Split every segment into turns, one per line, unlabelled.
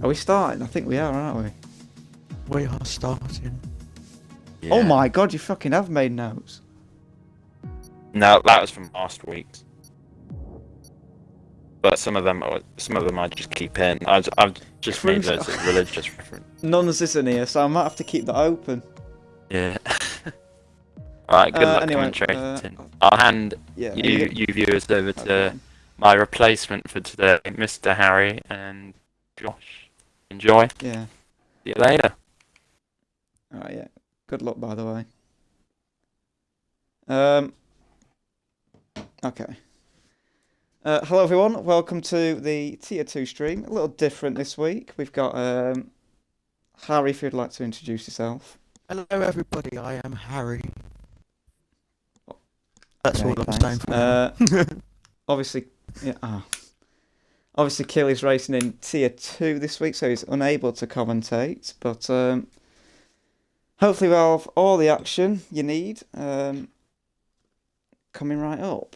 Are we starting? I think we are, aren't we?
We are starting.
Yeah.
Oh my god, you fucking have made notes.
No, that was from last week's. But some of them I just keep in. I've just made loads of religious reference.
None's isn't here, so I might have to keep that open.
Yeah. Alright, good luck
Anyway,
commentating. I'll hand you viewers over to my replacement for today, Mr. Harry and Josh. Enjoy.
Yeah.
See you later.
Alright, yeah. Good luck, by the way. Okay. Hello everyone, welcome to the Tier 2 stream. A little different this week. We've got Harry, if you'd like to introduce yourself.
Hello everybody, I am Harry. That's
Okay,
all I'm saying for now.
Obviously, obviously Killy's racing in Tier 2 this week, so he's unable to commentate, but hopefully we'll have all the action you need coming right up.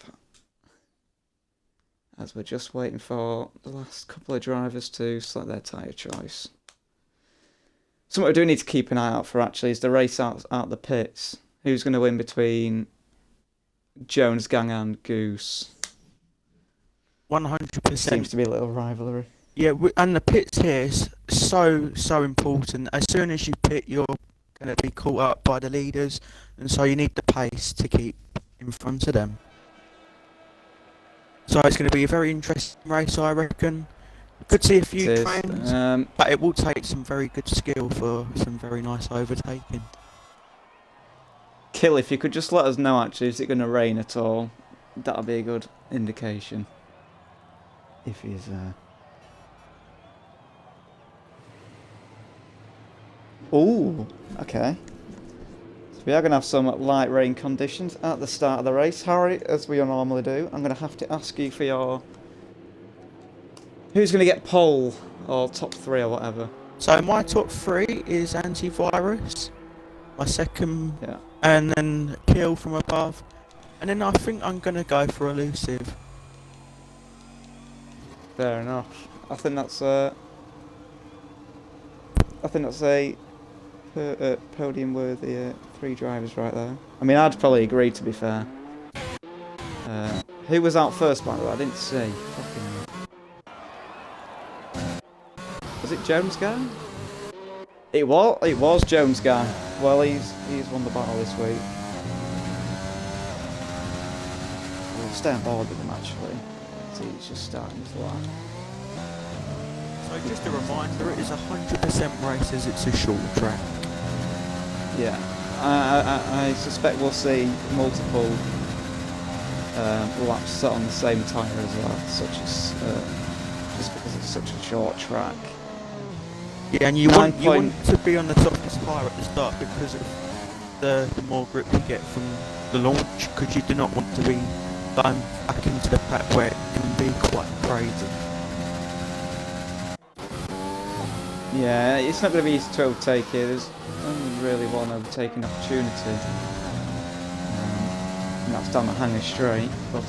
As we're just waiting for the last couple of drivers to select their tyre choice. Something we do need to keep an eye out for actually is the race out the pits. Who's going to win between Jones Gang and Goose?
100%.
Seems to be a little rivalry.
Yeah, and the pits here is so important. As soon as you pit, you're going to be caught up by the leaders, and so you need the pace to keep in front of them. So it's going to be a very interesting race, I reckon. Could see a few trains, but it will take some very good skill for some very nice overtaking.
Kill, if you could just let us know actually, is it going to rain at all? That'll be a good indication. If he's Ooh, okay. So we are going to have some light rain conditions at the start of the race. Harry, as we normally do, I'm going to have to ask you for your... Who's going to get pole or top 3 or whatever?
So my top 3 is antivirus, my second, and then kill from above, and then I think I'm going to go for elusive.
Fair enough. I think that's a podium-worthy 3 drivers right there. I mean, I'd probably agree, to be fair. Who was out first, by the way? I didn't see. Fucking was it Jones Gang? It was Jones Gang. Well, he's won the battle this week. We'll stay on board with him actually. See, he's just starting his lap.
So just a reminder, it is 100% races, it's a short track.
Yeah, I suspect we'll see multiple laps set on the same tyre as well, such as just because it's such a short track.
Yeah, and you want to be on the softest tyre at the start because of the more grip you get from the launch, because you do not want to be going back into the pack where it can be quite crazy.
Yeah, it's not going to be easy to overtake here. There's only really one overtaking opportunity. And that's down the hanger straight. But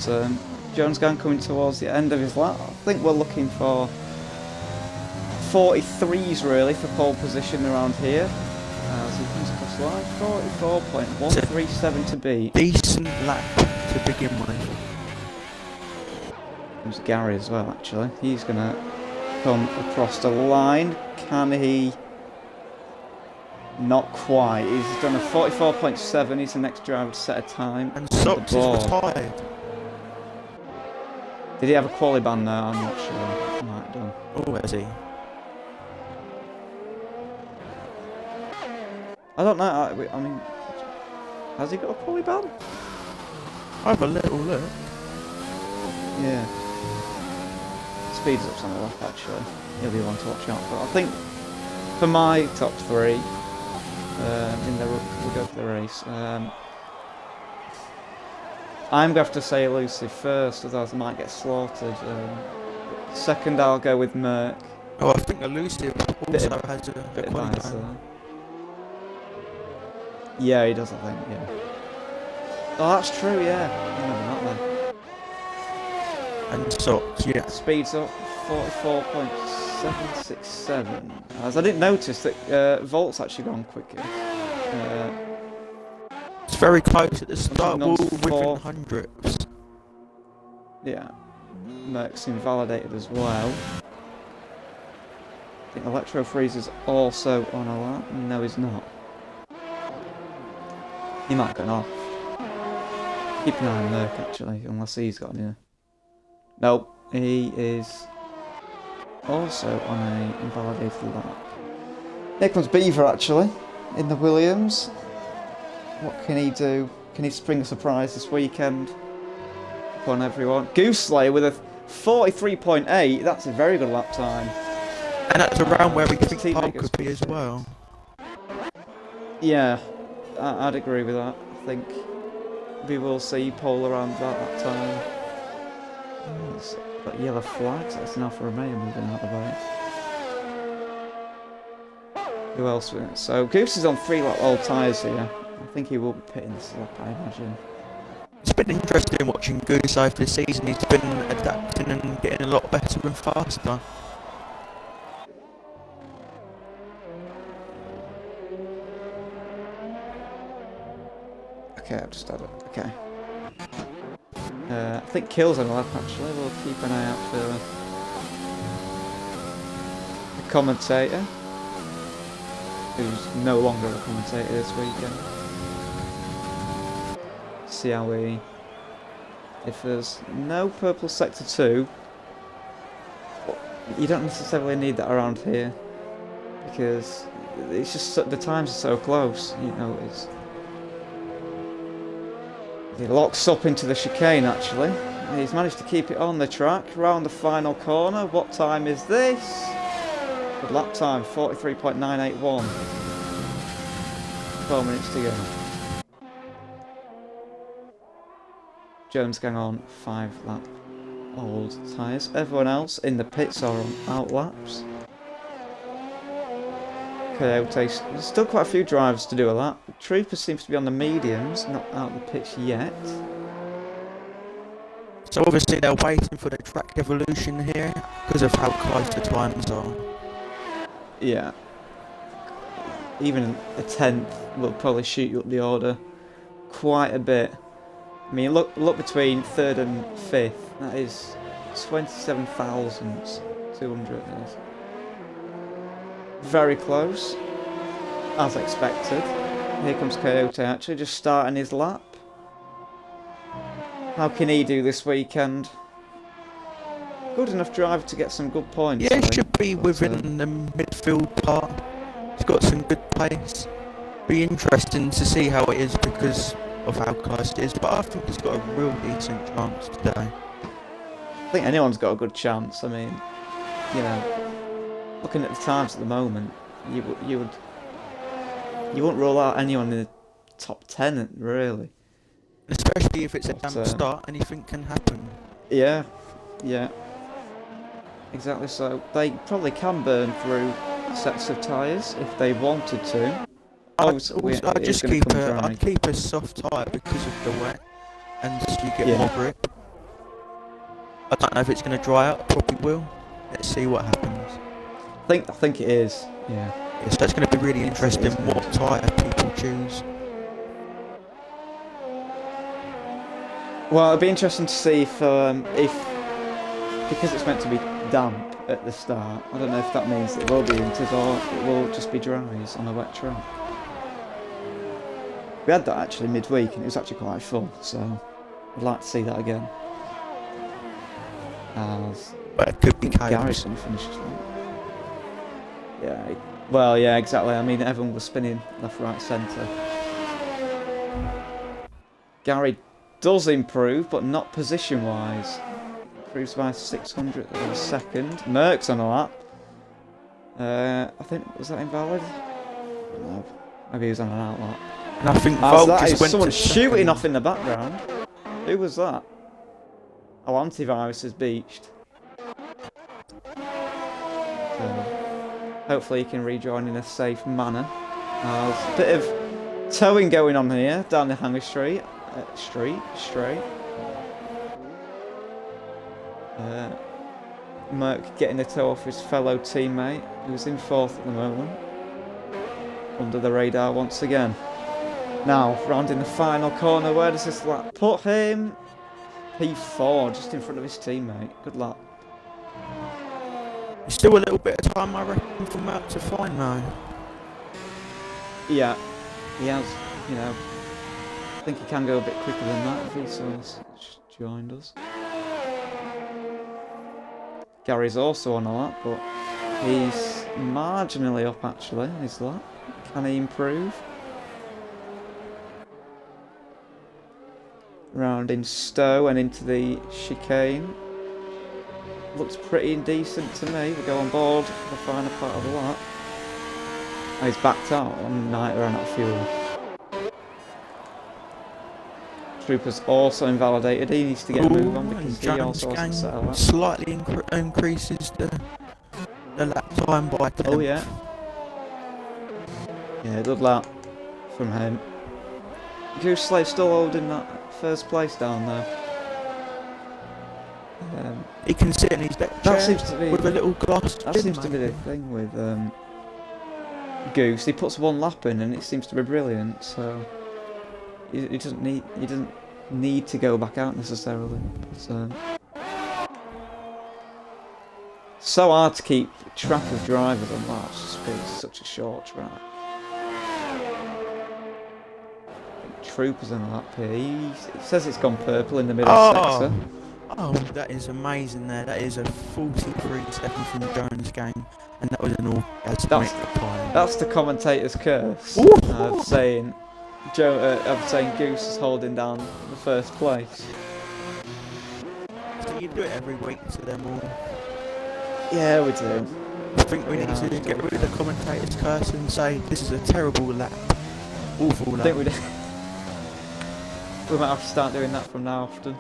Jones Gang coming towards the end of his lap. I think we're looking for 43s really for pole position around here. As he comes across the line, 44.137 to beat.
Decent lap to begin with.
There's Gary as well actually. He's going to come across the line. Can he? Not quite. He's done a 44.7. He's the next driver to set a time.
And Socks is retired.
Did he have a quali ban there? I'm not sure. He might have done.
Oh, has he?
I don't know. I mean, has he got a quali ban?
I have a little look.
Yeah. Speeds up some of the lap actually. He'll be one to watch out for. I think for my top 3, we'll go for the race. I'm going to have to say elusive first, otherwise I might get slaughtered. Second, I'll go with Merc.
Oh, I think elusive also has a quali ban.
Yeah, he does, I think, yeah. Oh, that's true, yeah. I remember that then.
And socks, yeah.
Speeds up 44.767. As I didn't notice that Volt's actually gone quicker.
It's very close at the start,
on
we're within
four.
hundredths.
Yeah. Merck's invalidated as well. I think Electro Freeze is also on a lap. No, he's not. He might have gone off. Keep an eye on Merck actually, unless he's got any. Nope, he is also on a invalidated lap. Here comes Beaver actually, in the Williams. What can he do? Can he spring a surprise this weekend upon everyone? Goose Slayer with a 43.8, that's a very good lap time.
And that's around where we think
teammate
Paul
gets
could be as well.
Yeah, I'd agree with that. I think we will see Paul around that time. It's got yellow flags, that's an Alfa Romeo moving out of the way. Who else? So Goose is on 3 lap old tyres here. I think he will be pitting this lap, I imagine.
It's been interesting watching Goose over the season. He's been adapting and getting a lot better and faster.
Okay, I've just had it. Okay. I think Kill's on the lap actually. We'll keep an eye out for the commentator, who's no longer a commentator this weekend. See how we. If there's no purple sector 2, you don't necessarily need that around here because it's just the times are so close. You know, it's. He locks up into the chicane actually. He's managed to keep it on the track round the final corner. What time is this? Good lap time, 43.981. 4 minutes to go. Jones gang on 5 lap old tyres. Everyone else in the pits are on out laps. Coyote, there's still quite a few drivers to do a lap. Trooper seems to be on the mediums, not out the pitch yet.
So obviously they're waiting for the track evolution here because of how close the times are.
Yeah. Even a 10th will probably shoot you up the order quite a bit. I mean, look between 3rd and 5th. That is 27,200. Very close, as expected. Here comes Coyote actually, just starting his lap. How can he do this weekend? Good enough driver to get some good points.
Yeah, he should be within the midfield part. He's got some good pace. Be interesting to see how it is because of how close it is, but I think he's got a real decent chance today.
I think anyone's got a good chance. I mean, you know, looking at the times at the moment, you wouldn't rule out anyone in the top 10 really.
Especially if it's a damp start, anything can happen.
Yeah, yeah, exactly. So they probably can burn through sets of tyres if they wanted to.
I'd keep a soft tyre because of the wet, and you get more grip. I don't know if it's going to dry out. Probably will. Let's see what happens.
I think it is. Yeah.
So it's going to be really interesting what tyre people choose.
Well, it'll be interesting to see if because it's meant to be damp at the start. I don't know if that means it will be inters or it will just be dries on a wet track. We had that actually midweek and it was actually quite fun, so I'd like to see that again.
But it could be
Garrison finished well. Yeah, well, yeah, exactly. I mean, everyone was spinning left, right, centre. Gary does improve, but not position-wise. Improves by 600 of a second. Merck's on a lap. I think, was that invalid? No, maybe he was on an out lap.
And I think
that is someone shooting off in the background. Who was that? Oh, Antivirus is beached. So, hopefully he can rejoin in a safe manner. There's a bit of towing going on here down the Hanger Street. Straight. Merck getting a toe off his fellow teammate, who's in 4th at the moment. Under the radar once again. Now, rounding the final corner, where does this lap put him? P4, just in front of his teammate. Good luck.
There's still a little bit of time, I reckon, for Merck to find though.
Yeah, he has, you know. I think he can go a bit quicker than that if he's joined us. Gary's also on a lap, but he's marginally up actually, his lap. Can he improve? Rounding Stowe and into the chicane. Looks pretty decent to me. We go on board for the final part of the lap. Oh, he's backed out on night ran out of fuel. Trooper's also invalidated. He needs to get a move on because he also hasn't set out.
Slightly increases the lap time by 10.
Oh yeah. Yeah, good lap from him. Goose Slave still holding that first place down there.
He can sit in his deck chair with a little glass.
That seems to be the thing with Goose. He puts one lap in and it seems to be brilliant. So he doesn't need to go back out necessarily. So hard to keep track of drivers on that. It's just been such a short track. Troopers in the lap here. He says it's gone purple in the middle sector.
Oh, that is amazing there. That is a 43 seconds from Jones' game, and that was an orgasmic time.
That's the commentator's curse of saying Goose is holding down the first place.
So you do it every week to them all.
Yeah, we do.
I think we need to get rid of the commentator's curse and say this is a terrible lap. Awful lap.
I think we do. We might have to start doing that from now often.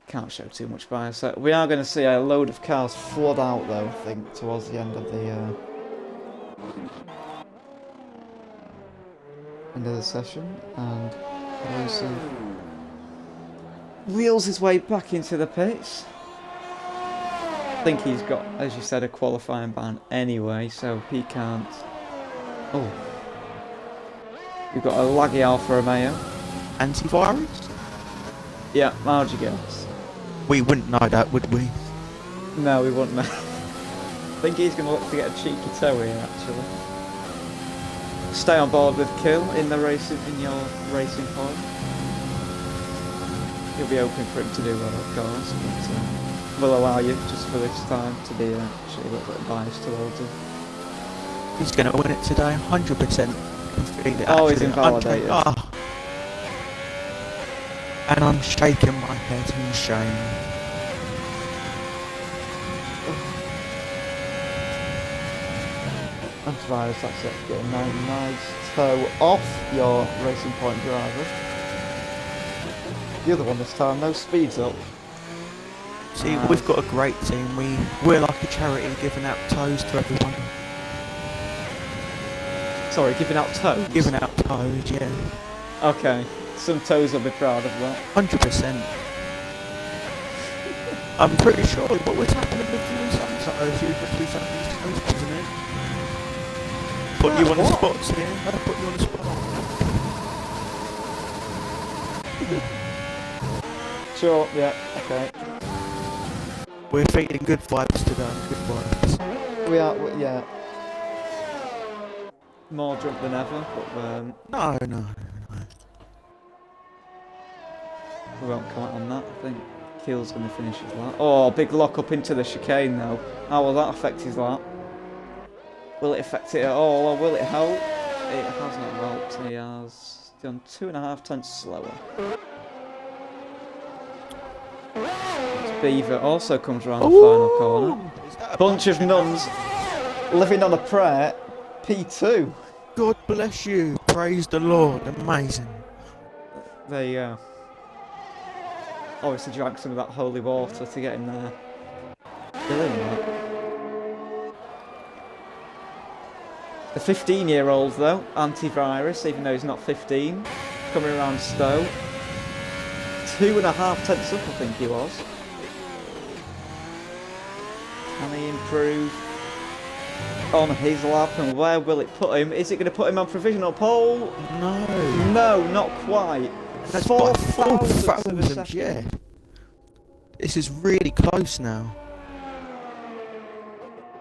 Can't show too much bias. We are going to see a load of cars flood out though, I think, towards the end of the session, and Alonso wheels his way back into the pits. I think he's got, as you said, a qualifying ban anyway, so he can't. Oh, we've got a laggy Alfa Romeo.
Antivirus?
Yeah, how'd you guess?
We wouldn't know that, would we?
No, we wouldn't know. I think he's going to look to get a cheeky toe here, actually. Stay on board with Kill in your racing point. You'll be hoping for him to do well, of course, but we'll allow you just for this time to be actually a little bit biased towards him.
He's going to win it today, 100%.
Oh, he's invalidated.
And I'm shaking my head in shame.
Antivirus, that's it. Get a nice toe off your racing point driver. The other one this time, no speeds up.
See, we've got a great team. We're like a charity giving out toes to everyone.
Sorry, giving out toes?
Giving out toes, yeah.
Okay. Some toes will be proud of that.
100%. I'm pretty sure what was happening with you sometimes, wasn't it? Put you on the spots here. I put you on the spot.
Sure, yeah, okay.
We're feeling good vibes today, good vibes.
We are, yeah. More drunk than ever, but
No.
we won't comment on that. I think Keel's going to finish his lap. Oh, big lock up into the chicane though. How will that affect his lap? Will it affect it at all, or will it help? It has not helped. He has done 2.5 tenths slower. Beaver also comes around the final corner. Bunch of nuns living on a prayer. P2.
God bless you. Praise the Lord. Amazing.
There you go. Obviously drank some of that holy water to get in there. Brilliant. The 15-year-old though, antivirus, even though he's not 15, coming around Stowe. 2.5 tenths up, I think he was. Can he improve on his lap, and where will it put him? Is it going to put him on provisional pole?
No.
No, not quite.
That's
4
by 4
thousandths of a
thousandths,
second.
yeah. This is really close now.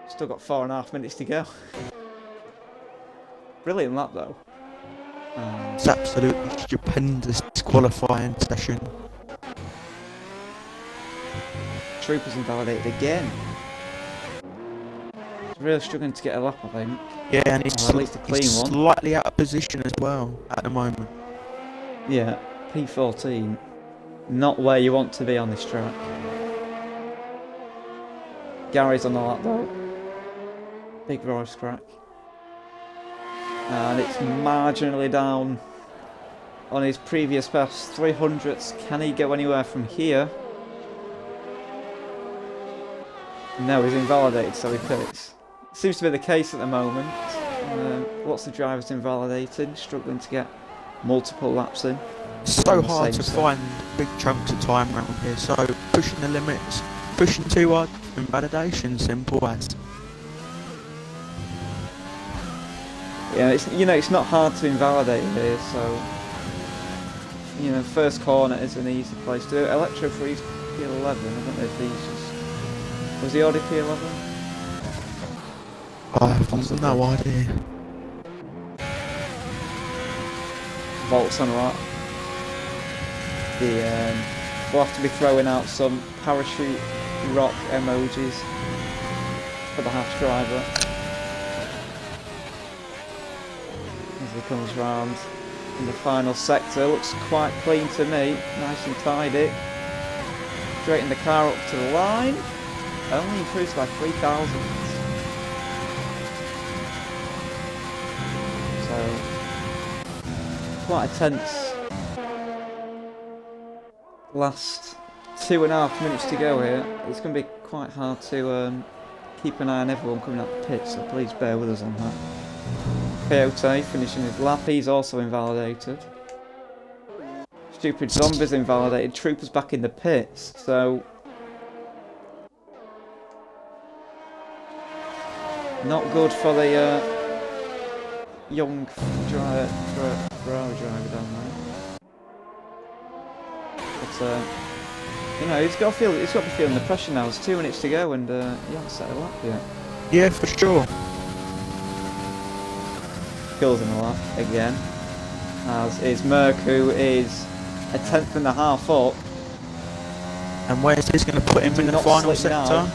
Still got 4.5 minutes to go. Brilliant lap though.
It's absolutely stupendous qualifying session.
Troopers invalidated again. He's really struggling to get a lap, I think.
Yeah, and it's
Or at least a clean
he's
one.
slightly out of position as well at the moment.
Yeah, P14. Not where you want to be on this track. Gary's on the lap though. Big voice crack. And it's marginally down on his previous pass, 300ths. Can he go anywhere from here? No, he's invalidated, so he pits. Seems to be the case at the moment. Lots of drivers invalidated, struggling to get multiple laps in.
It's so
On the
hard
same
to
set.
find big chunks of time around here, so pushing the limits, pushing too hard, invalidation, simple as.
Yeah, it's not hard to invalidate here, so first corner is an easy place to do it. Electro Freeze P11. I don't know if he's just was he already P11?
I have no idea.
Volts on right. We'll have to be throwing out some parachute rock emojis for the Haas driver as he comes round in the final sector. Looks quite clean to me, nice and tidy. Straighten the car up to the line. Only improves by 3 thousandths. So quite a tense last 2.5 minutes to go here. It's going to be quite hard to keep an eye on everyone coming out the pit, so please bear with us on that. Coyote finishing his lap, he's also invalidated. Stupid Zombies invalidated, Troopers back in the pits, so not good for the young Ferrari driver down there. But he's got to be feeling the pressure now. There's 2 minutes to go, and he hasn't set a lap yet.
Yeah, for sure.
Kills in the lap again, as is Merck, who is 1/10.5 up.
And where's this going to put him in the final sector?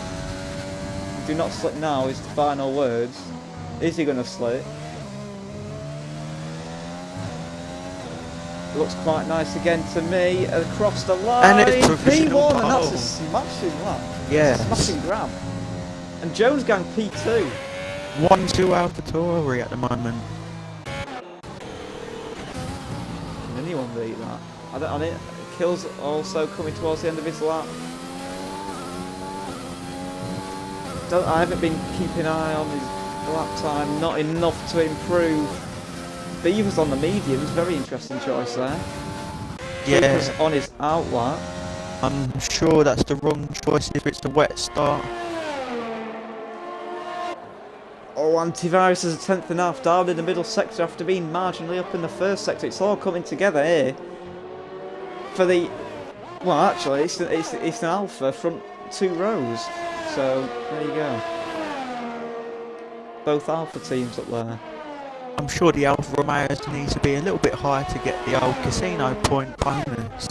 Do not slip now is the final words. Is he going to slip? Looks quite nice again to me. Across the line.
And it's provisional
P1, and that's
pole.
a smashing lap.
Yeah.
Smashing grab. And Jones Gang P2.
1-2 AlphaTauri at the moment.
Can anyone beat that? I don't. Kills also coming towards the end of his lap. I haven't been keeping an eye on his lap time. Not enough to improve. Beaver's on the mediums. Very interesting choice there.
Yeah.
Beaver's on his out lap.
I'm sure that's the wrong choice if it's the wet start.
Oh, Antivirus is 1/10.5 down in the middle sector after being marginally up in the first sector. It's all coming together here for the. Well, actually, it's an Alpha front 2 rows. So there you go. Both Alpha teams up there.
I'm sure the Alfa Romeos needs to be a little bit higher to get the old casino point bonus.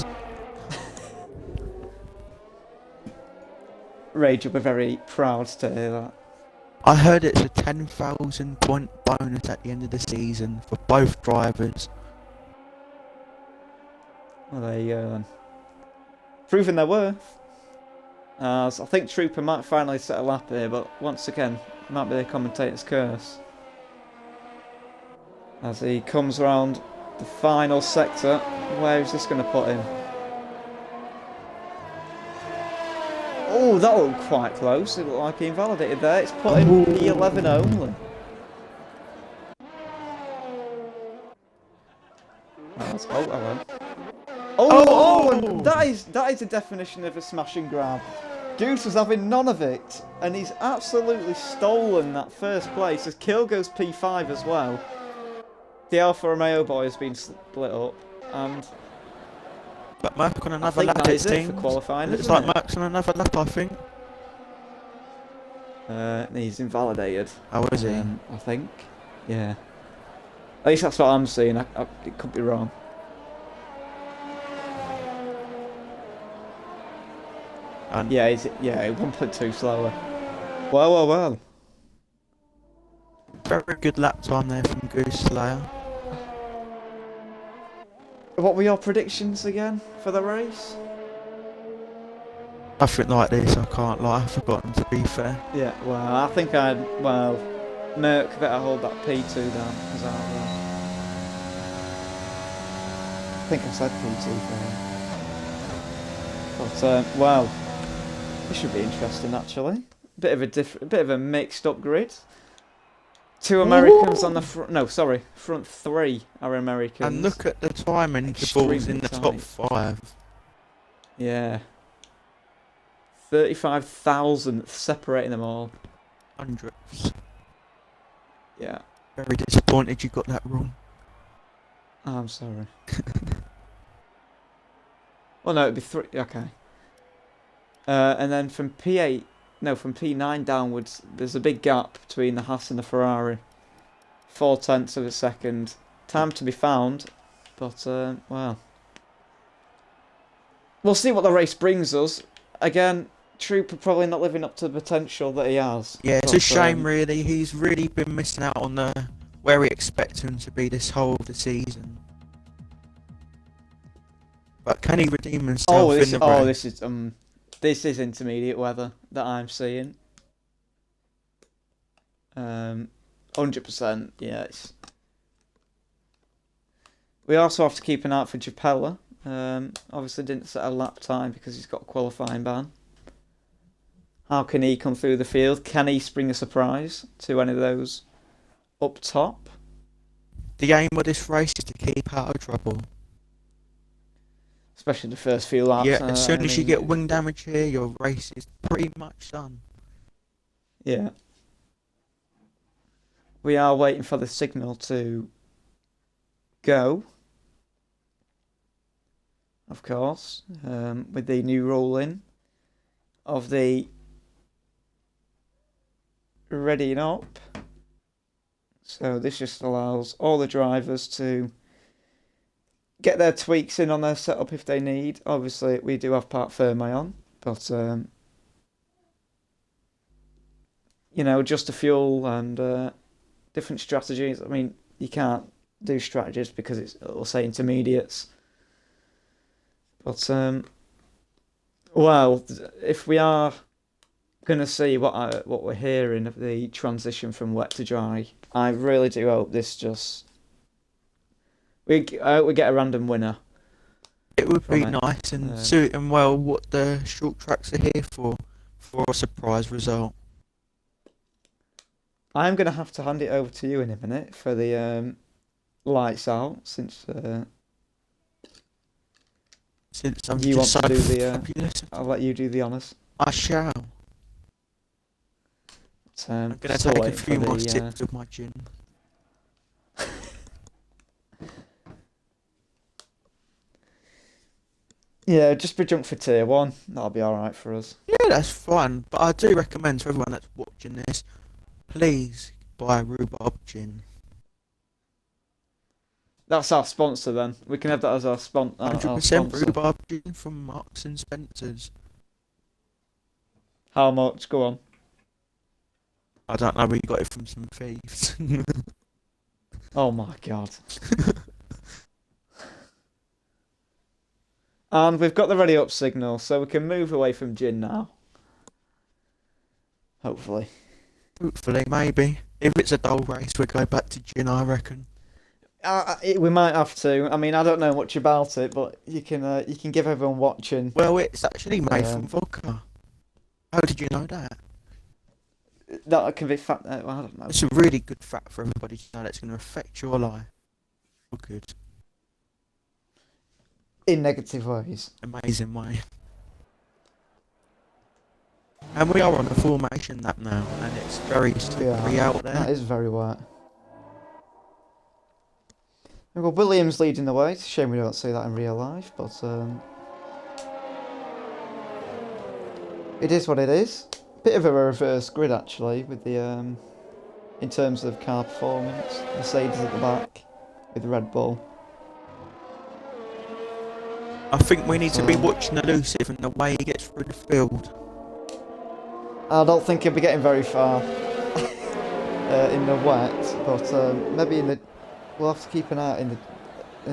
Rage will be very proud to hear that.
I heard it's a 10,000 point bonus at the end of the season for both drivers.
Well, there you go then. Proving their worth. So I think Trooper might finally set a lap here, but once again, it might be the commentator's curse. As he comes round the final sector, where is this going to put him? Oh, that looked quite close. It looked like he invalidated there. It's put him P11 only. That's, hello. Oh, Oh, and that is the definition of a smash and grab. Goose was having none of it, and he's absolutely stolen that first place. As Kill goes P5 as well. The Alfa Romeo boy has been split up, and
But Merck on
I
another
think
lap,
that
it
is it for
seems.
qualifying.
It's
Isn't
like
it?
Merck's on another lap, I think.
He's invalidated.
How is he?
I think. Yeah. At least that's what I'm seeing. It could be wrong.
And
Yeah, he's 1.2 slower. Well.
very good lap time there from Goose Slayer.
What were your predictions again for the race?
Nothing like this, I can't lie, I've forgotten to be fair.
Yeah, well, I think Merck better hold that P2 down, because I think I said P2 for him. But, well, this should be interesting, actually. Bit of a mixed up grid. Two Americans on the front three are Americans.
And look at the timing, the ball's in the top 5.
Yeah. 35,000 separating them all.
Hundredths.
Yeah.
Very disappointed you got that wrong.
Oh, I'm sorry. Well, no, it'd be 3. Okay. And then from P9 downwards, there's a big gap between the Haas and the Ferrari. 0.4 of a second. Time to be found, but, well. We'll see what the race brings us. Again, Trooper probably not living up to the potential that he has.
Yeah, it's a shame really, he's really been missing out on where we expect him to be this whole of the season. But can he redeem himself in the race?
This is intermediate weather that I'm seeing. 100%, yes. We also have to keep an eye out for Japella. Obviously didn't set a lap time because he's got a qualifying ban. How can he come through the field? Can he spring a surprise to any of those up top?
The aim of this race is to keep out of trouble.
Especially the first few laps.
Yeah, as soon as you get wing damage here, your race is pretty much done.
Yeah. We are waiting for the signal to go. Of course, with the new ruling of the readying up. So this just allows all the drivers to get their tweaks in on their setup if they need. Obviously, we do have part firmware on, but just the fuel and different strategies. I mean, you can't do strategies because it'll say intermediates. But well, if we are going to see what we're hearing of the transition from wet to dry, I really do hope this just we get a random winner.
It would be nice and suit and well what the short tracks are here for a surprise result.
I'm going to have to hand it over to you in a minute for the lights out, since
I'm
you want
just
to do the.
fabulous.
I'll let you do the honours.
I shall. I'm going to take a few more sips of my gin.
Yeah, just be drunk for tier 1. That'll be alright for us.
Yeah, that's fine. But I do recommend to everyone that's watching this, please buy rhubarb gin.
That's our sponsor then. We can have that as our sponsor.
100% rhubarb gin from Marks and Spencer's.
How much? Go on.
I don't know, we got it from some thieves.
Oh my god. And we've got the ready up signal, so we can move away from gin now. Hopefully.
Hopefully, maybe. If it's a dull race, we'll go back to gin, I reckon.
We might have to. I mean, I don't know much about it, but you can give everyone watching.
Well, it's actually made from vodka. How did you know that?
That can be fat. I don't know.
It's a really good fact for everybody to know that's going to affect your life. Oh, good.
in negative ways.
Amazing way. And we are on a formation lap now, and it's very slippery out there.
That is very wet. We've got Williams leading the way. It's a shame we don't see that in real life, but it is what it is. Bit of a reverse grid actually, with the in terms of car performance. Mercedes at the back with Red Bull.
I think we need to be watching elusive and the way he gets through the field.
I don't think he'll be getting very far in the wet, but maybe in the. We'll have to keep an eye out in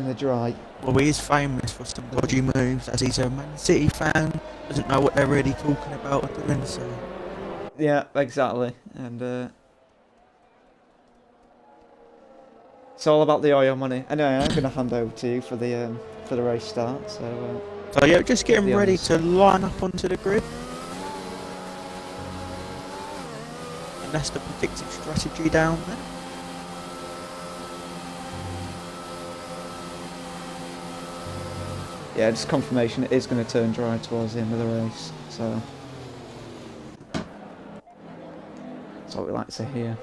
the dry.
Well, he is famous for some dodgy moves, as he's a Man City fan. Doesn't know what they're really talking about or doing. So.
Yeah, exactly, and it's all about the oil money. Anyway, I'm going to hand over to you for the race start. So
yeah, just getting ready to line up onto the grid. And that's the predicted strategy down there.
Yeah, just confirmation it is going to turn dry towards the end of the race. So that's what we like to hear.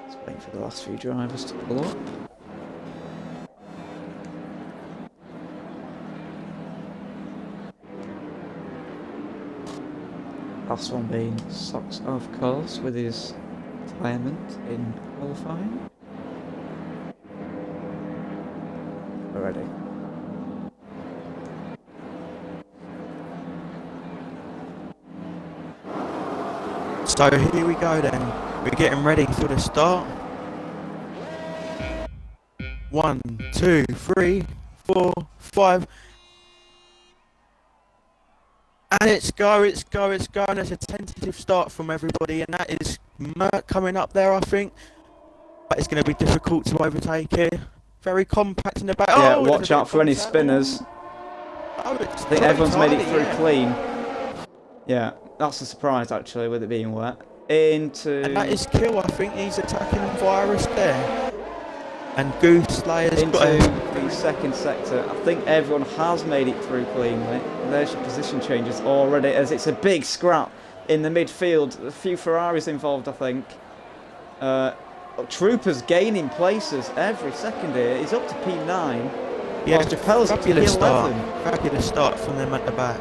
Just waiting for the last few drivers to pull up. Last one being Socks, of course, with his retirement in qualifying. We're ready.
So here we go then. We're getting ready for the start. 1, 2, 3, 4, 5. And it's go, and there's a tentative start from everybody, and that is Merck coming up there, I think. But it's going to be difficult to overtake here. Very compact in the back.
Yeah, watch out for any spinners.
I
think everyone's made it through clean. Yeah, that's a surprise actually, with it being wet. Into...
And that is Kill, I think he's attacking Virus there. And Goose Slayer's
into the second sector. I think everyone has made it through cleanly. There's your position changes already, as it's a big scrap in the midfield. A few Ferraris involved, I think. Troopers gaining places every second here. He's up to P9.
Yeah,
Chappelle's up to P11.
Fabulous start from them at the back.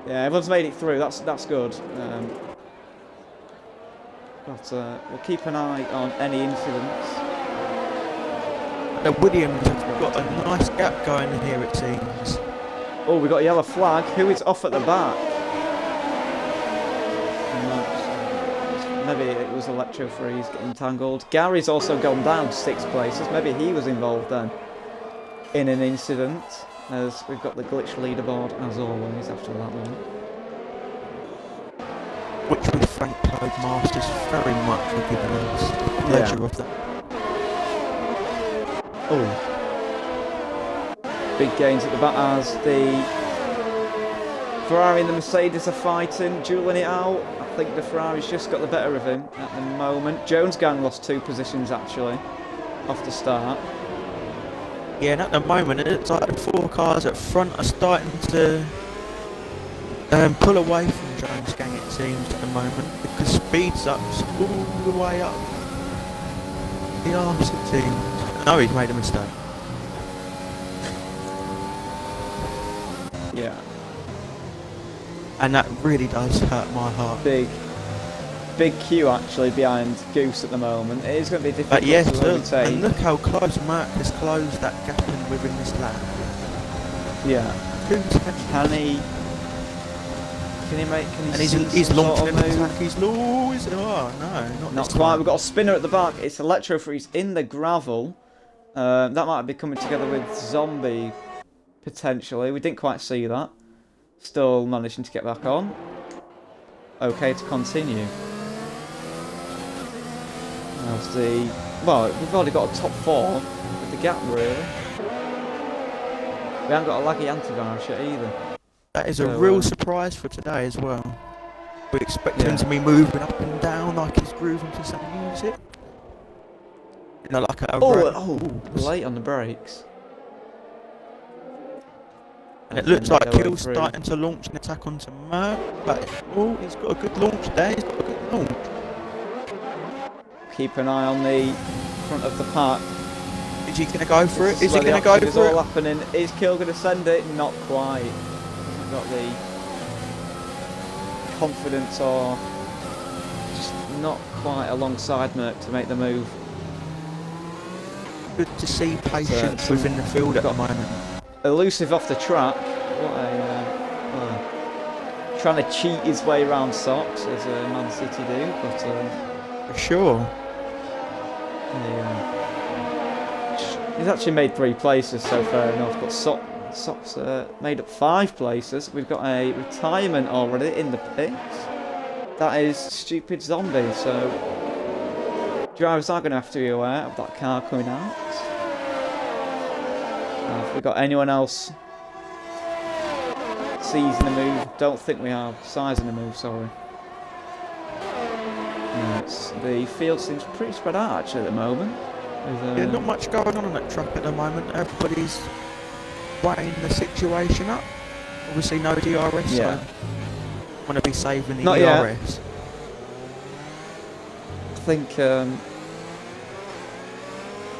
Yeah, everyone's made it through. That's good. But we'll keep an eye on any incidents.
The Williams have got a nice gap going here, it seems.
Oh, we got a yellow flag. Who is off at the back? Maybe it was Electro Freeze getting tangled. Gary's also gone down 6 places. Maybe he was involved then in an incident, as we've got the glitch leaderboard as always after that one.
Which we thank Codemasters very much for giving us the pleasure of that.
Oh. Big gains at the back as the Ferrari and the Mercedes are fighting, dueling it out. I think the Ferrari's just got the better of him at the moment. Jones gang lost 2 positions actually off the start.
Yeah, and at the moment it looks like the 4 cars at front are starting to pull away from Jones gang, it seems, at the moment, because speed's up all the way up the arse, it seems. No, he's made a mistake.
Yeah.
And that really does hurt my heart.
Big queue actually behind Goose at the moment. It is going to be difficult to overtake.
And look how close Merck has closed that gap within this lap.
Yeah. Can he
he's launching an attack. He's losing. Oh no,
not quite. We've got a spinner at the back. It's Electro Freeze in the gravel. That might be coming together with Zombie potentially. We didn't quite see that. Still managing to get back on. Okay to continue. Well, we've already got a top 4 with the gap really. We haven't got a laggy antivirus yet either.
That is a real surprise for today as well. We expect him to be moving up and down like he's grooving to some music. You know, like a
late on the brakes.
And it looks like Kill's starting to launch an attack onto Merc, but he's got a good launch there, he's got a good launch.
Keep an eye on the front of the pack.
Is he going to go for it? Is he going to go for it?
It's all happening. Is Kill going to send it? Not quite. Hasn't got the confidence or just not quite alongside Merc to make the move.
Good to see patience within the field at the moment.
Elusive off the track. What a trying to cheat his way around socks as Man City do, but
for sure.
He's actually made 3 places, so fair enough. But Socks made up 5 places. We've got a retirement already in the pits. That is Stupid Zombie. So drivers are going to have to be aware of that car coming out. Have we got anyone else seizing the move? Don't think we have. Sizing the move, sorry. No, the field seems pretty spread out actually at the moment.
Yeah, not much going on that track at the moment. Everybody's weighing the situation up. Obviously no DRS, so want to be saving the DRS.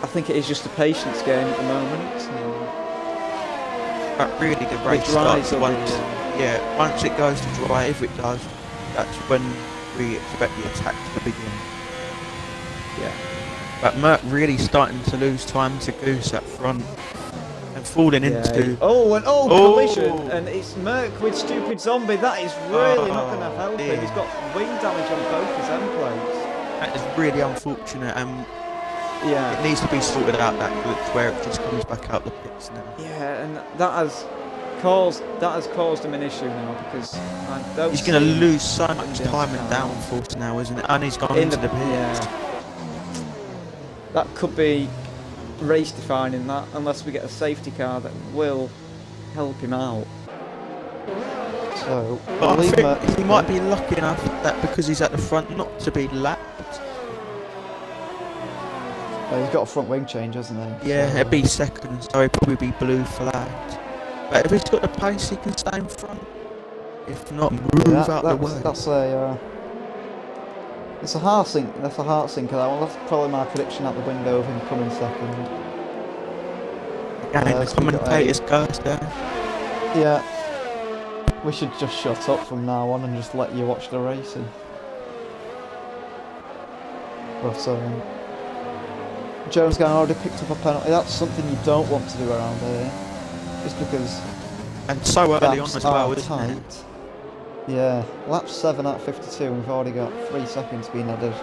I think it is just a patience game at the moment.
But really the race starts once it goes to dry, if it does, that's when we expect the attack to begin.
Yeah.
But Merc really starting to lose time to Goose up front and falling into...
collision, and it's Merc with Stupid Zombie. That is really not going to help him. He's got wing damage on both his end plates.
That is really unfortunate, and it needs to be sorted out, that glitch where it just comes back out the pits now.
Yeah, and that has caused him an issue now, because I don't
he's going to lose so much time in downforce now, isn't it? And he's gone into the pits.
Yeah. That could be race defining, that, unless we get a safety car that will help him out. So,
but I think he might be lucky enough that because he's at the front not to be lapped.
Well, he's got a front wing change, hasn't he?
Yeah, so it'd be second, so he'd probably be blue flagged. But if he's got the pace, he can stay in front. If not, move out the way.
It's a heart sink. That's a heart sinker. That's probably my prediction out the window of him coming second.
Yeah, the commentators goes there.
Yeah. We should just shut up from now on and just let you watch the racing. But Jones Gang already picked up a penalty. That's something you don't want to do around here. Just because.
And so early on as well, isn't it?
Yeah, lap 7 out of 52, and we've already got 3 seconds being added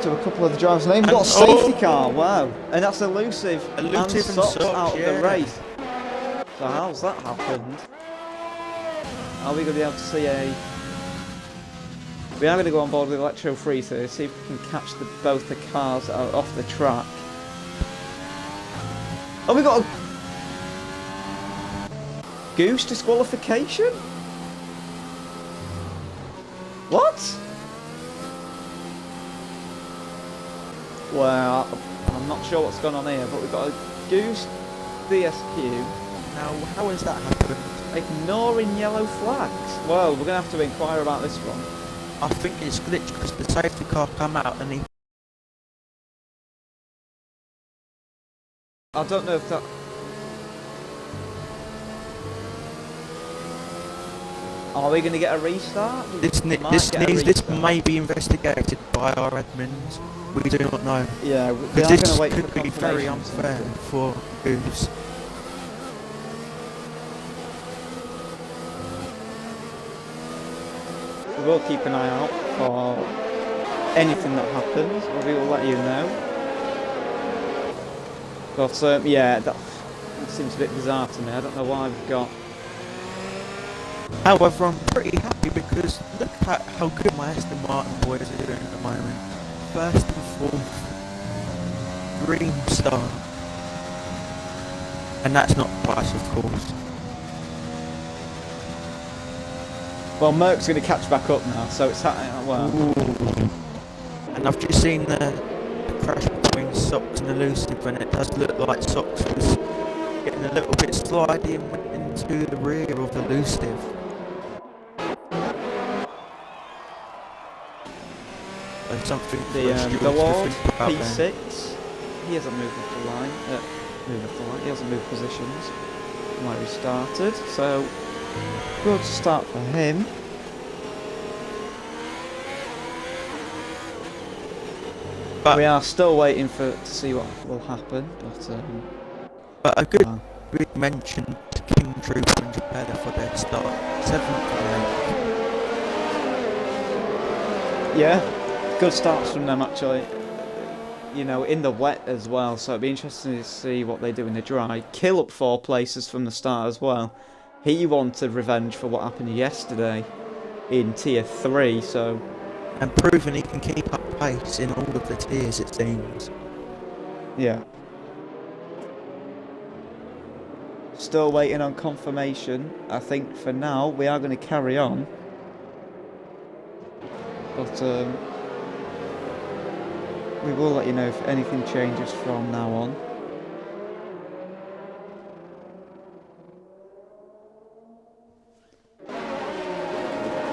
to a couple of the drivers' names. We've got a safety car, wow! And that's elusive and Socks out of the race. So how's that happened? Are we going to be able to see a... We are going to go on board with Electro Free to see if we can catch both the cars out off the track. Oh, we got a... Goose disqualification? What? Well, I'm not sure what's going on here, but we've got a Goose DSQ.
Now, how has that happened?
Ignoring yellow flags. Well, we're going to have to inquire about this one.
I think it's glitched because the safety car come out and he...
I don't know if that... Are we going to get a restart?
This may be investigated by our admins. We do not know.
Yeah, we are
this
going to wait
could
for
be very unfair for Goose.
We will keep an eye out for anything that happens. We will let you know. But yeah, that seems a bit bizarre to me. I don't know why we've got...
However, I'm pretty happy because look at how good my Aston Martin boys are doing at the moment. First and fourth, dream start. And that's not price, of course.
Well, Merck's going to catch back up now, so it's happening. Well,
and I've just seen the crash between Socks and Elusive, and it does look like Socks was getting a little bit slidey and went into the rear of Elusive. So something for
the Lord,
to think about
P6,
then.
he hasn't moved off the line. He hasn't moved positions from where he started, so good start for him.
But
we are still waiting to see what will happen,
but a good big mention to King Trooper and Japella for their start, 7th and 8th.
Yeah, good starts from them actually. You know, in the wet as well, so it'd be interesting to see what they do in the dry. Kill up 4 places from the start as well. He wanted revenge for what happened yesterday in Tier 3, so...
And proving he can keep up pace in all of the tiers, it seems.
Yeah. Still waiting on confirmation. I think for now we are going to carry on. But we will let you know if anything changes from now on.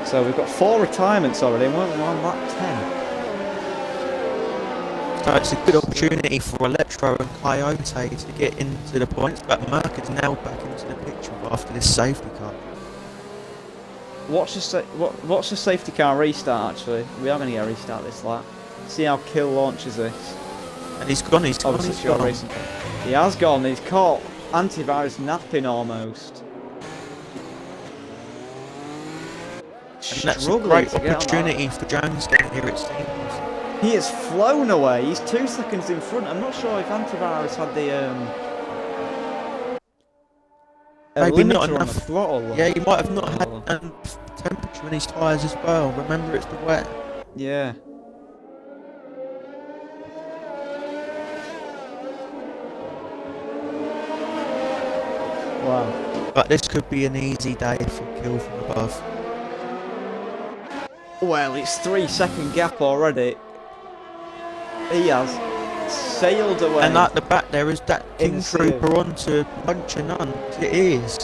So we've got 4 retirements already, and we're on lap 10.
So it's a good opportunity for Electro and Coyote to get into the points, but Merc is now back into the picture after this safety car.
Watch the safety car restart actually. We are going to get a restart this lap. See how Kill launches this.
And he's gone. He
has gone, he's caught antivirus napping almost.
And that's a great opportunity for Jones getting here, it seems.
He has flown away. He's 2 seconds in front. I'm not sure if antivirus had the
maybe not
limiter on
enough
the throttle.
Yeah, he might have not had enough temperature in his tyres as well. Remember, it's the wet.
Yeah. Wow.
But this could be an easy day for Kill from above.
Well, it's 3-second gap already. He has sailed away.
And at the back there is that King Trooper onto Punch and None. It is.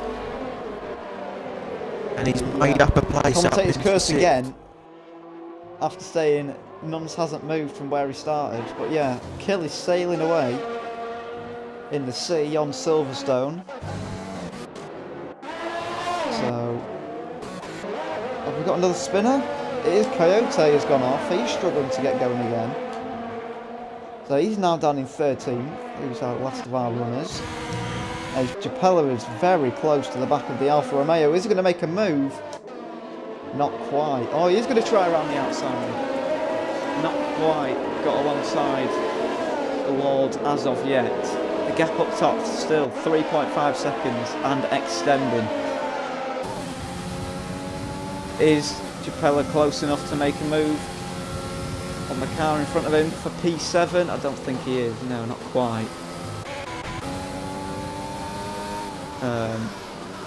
And he's made up a place.
Commentator's curse again. After saying Nuns hasn't moved from where he started. But yeah, Kill is sailing away in the sea on Silverstone. So, have we got another spinner? It is Coyote has gone off. He's struggling to get going again. So he's now down in 13th. He was our last of our runners. As Japella is very close to the back of the Alfa Romeo. Is he going to make a move? Not quite. Oh, he is going to try around the outside. Not quite got alongside the Lord as of yet. The gap up top still 3.5 seconds and extending. Is Japella close enough to make a move on the car in front of him for P7? I don't think he is. No, not quite.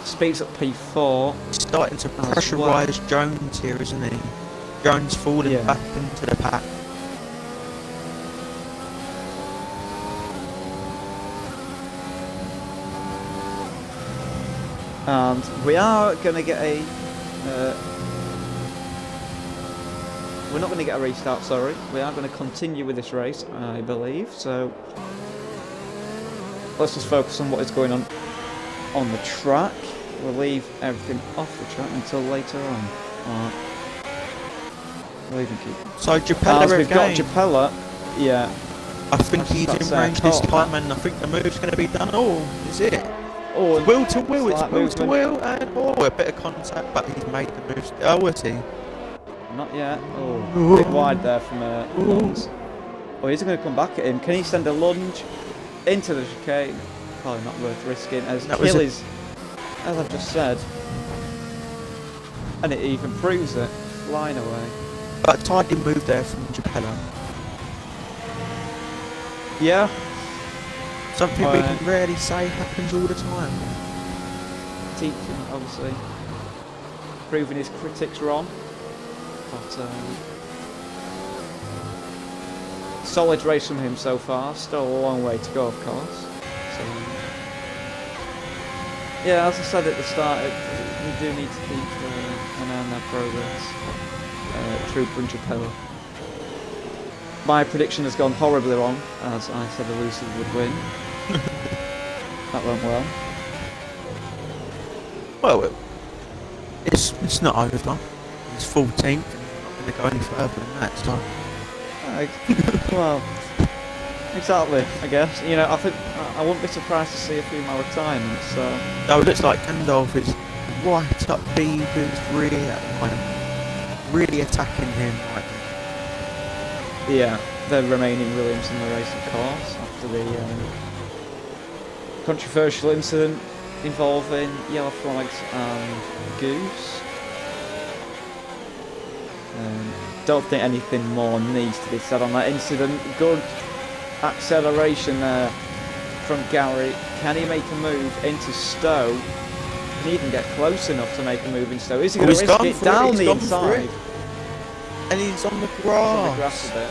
Speeds up P4.
He's starting to pressurise Jones here, isn't he? Jones falling back into the pack.
And we are going to get a... we're not going to get a restart, sorry. We are going to continue with this race, I believe. So let's just focus on what is going on the track. We'll leave everything off the track until later on. Alright. We'll even keep...
So Japella
we've got Japella, yeah.
I think he's in range this time, and I think the move's going to be done. Oh, is it?
Oh,
wheel to wheel, it's wheel to wheel, and a bit of contact, but he's made the move. Oh, is he?
Not yet. Oh, a bit wide there from Nuns. Oh, he's going to come back at him. Can he send a lunge into the chicane? Probably not worth risking, as Kill is, as I've just said, and it even proves it, flying away.
But a tidy move there from Japella.
Yeah.
Something we can rarely say happens all the time.
Teaching, obviously. proving his critics wrong. But solid race from him so far. Still a long way to go, of course. So, yeah, as I said at the start, we do need to keep an eye on their progress. True punch of power. My prediction has gone horribly wrong, as I said Elusive would win. That went well.
Well, it's not over. It's 14th, and I'm not going to go any further than that, so...
Well, exactly, I guess. You know, I think I wouldn't be surprised to see a few more retirements, so...
No, it looks like Gandalf is right up Beaver's rear at the moment. Really attacking him right now.
Yeah, the remaining Williams in the race, of course, after the controversial incident involving yellow flags and Goose. Don't think anything more needs to be said on that incident. Good acceleration there from Gary. Can he make a move into Stowe? Can he even get close enough to make a move in Stowe? Is he going to risk it down the inside?
And he's on the grass.
He's on the grass a bit.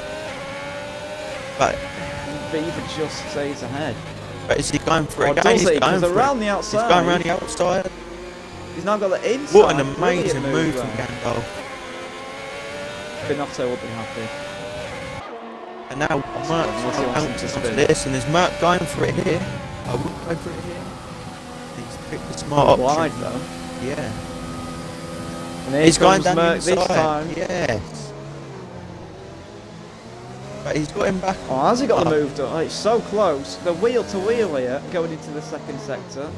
But
Beaver just stays ahead.
But is he going for it
Or
again?
does
He's
he?
going
Because
for
around
it.
the outside.
He's going around the outside.
He's now got the inside.
What an amazing move from
there.
Gandalf.
Binotto will be happy.
And now
Once
Merck's
he wants him to
onto
spin.
this, and there's Merck going for it here. I wouldn't go for it here. He's picked the smart option.
Wide though.
Yeah.
And here
He's going
comes
down the
Merck this
inside.
time.
Yes. But he's got him back.
Oh, has he got the move done? Oh, it's so close. The wheel to wheel here, going into the second sector.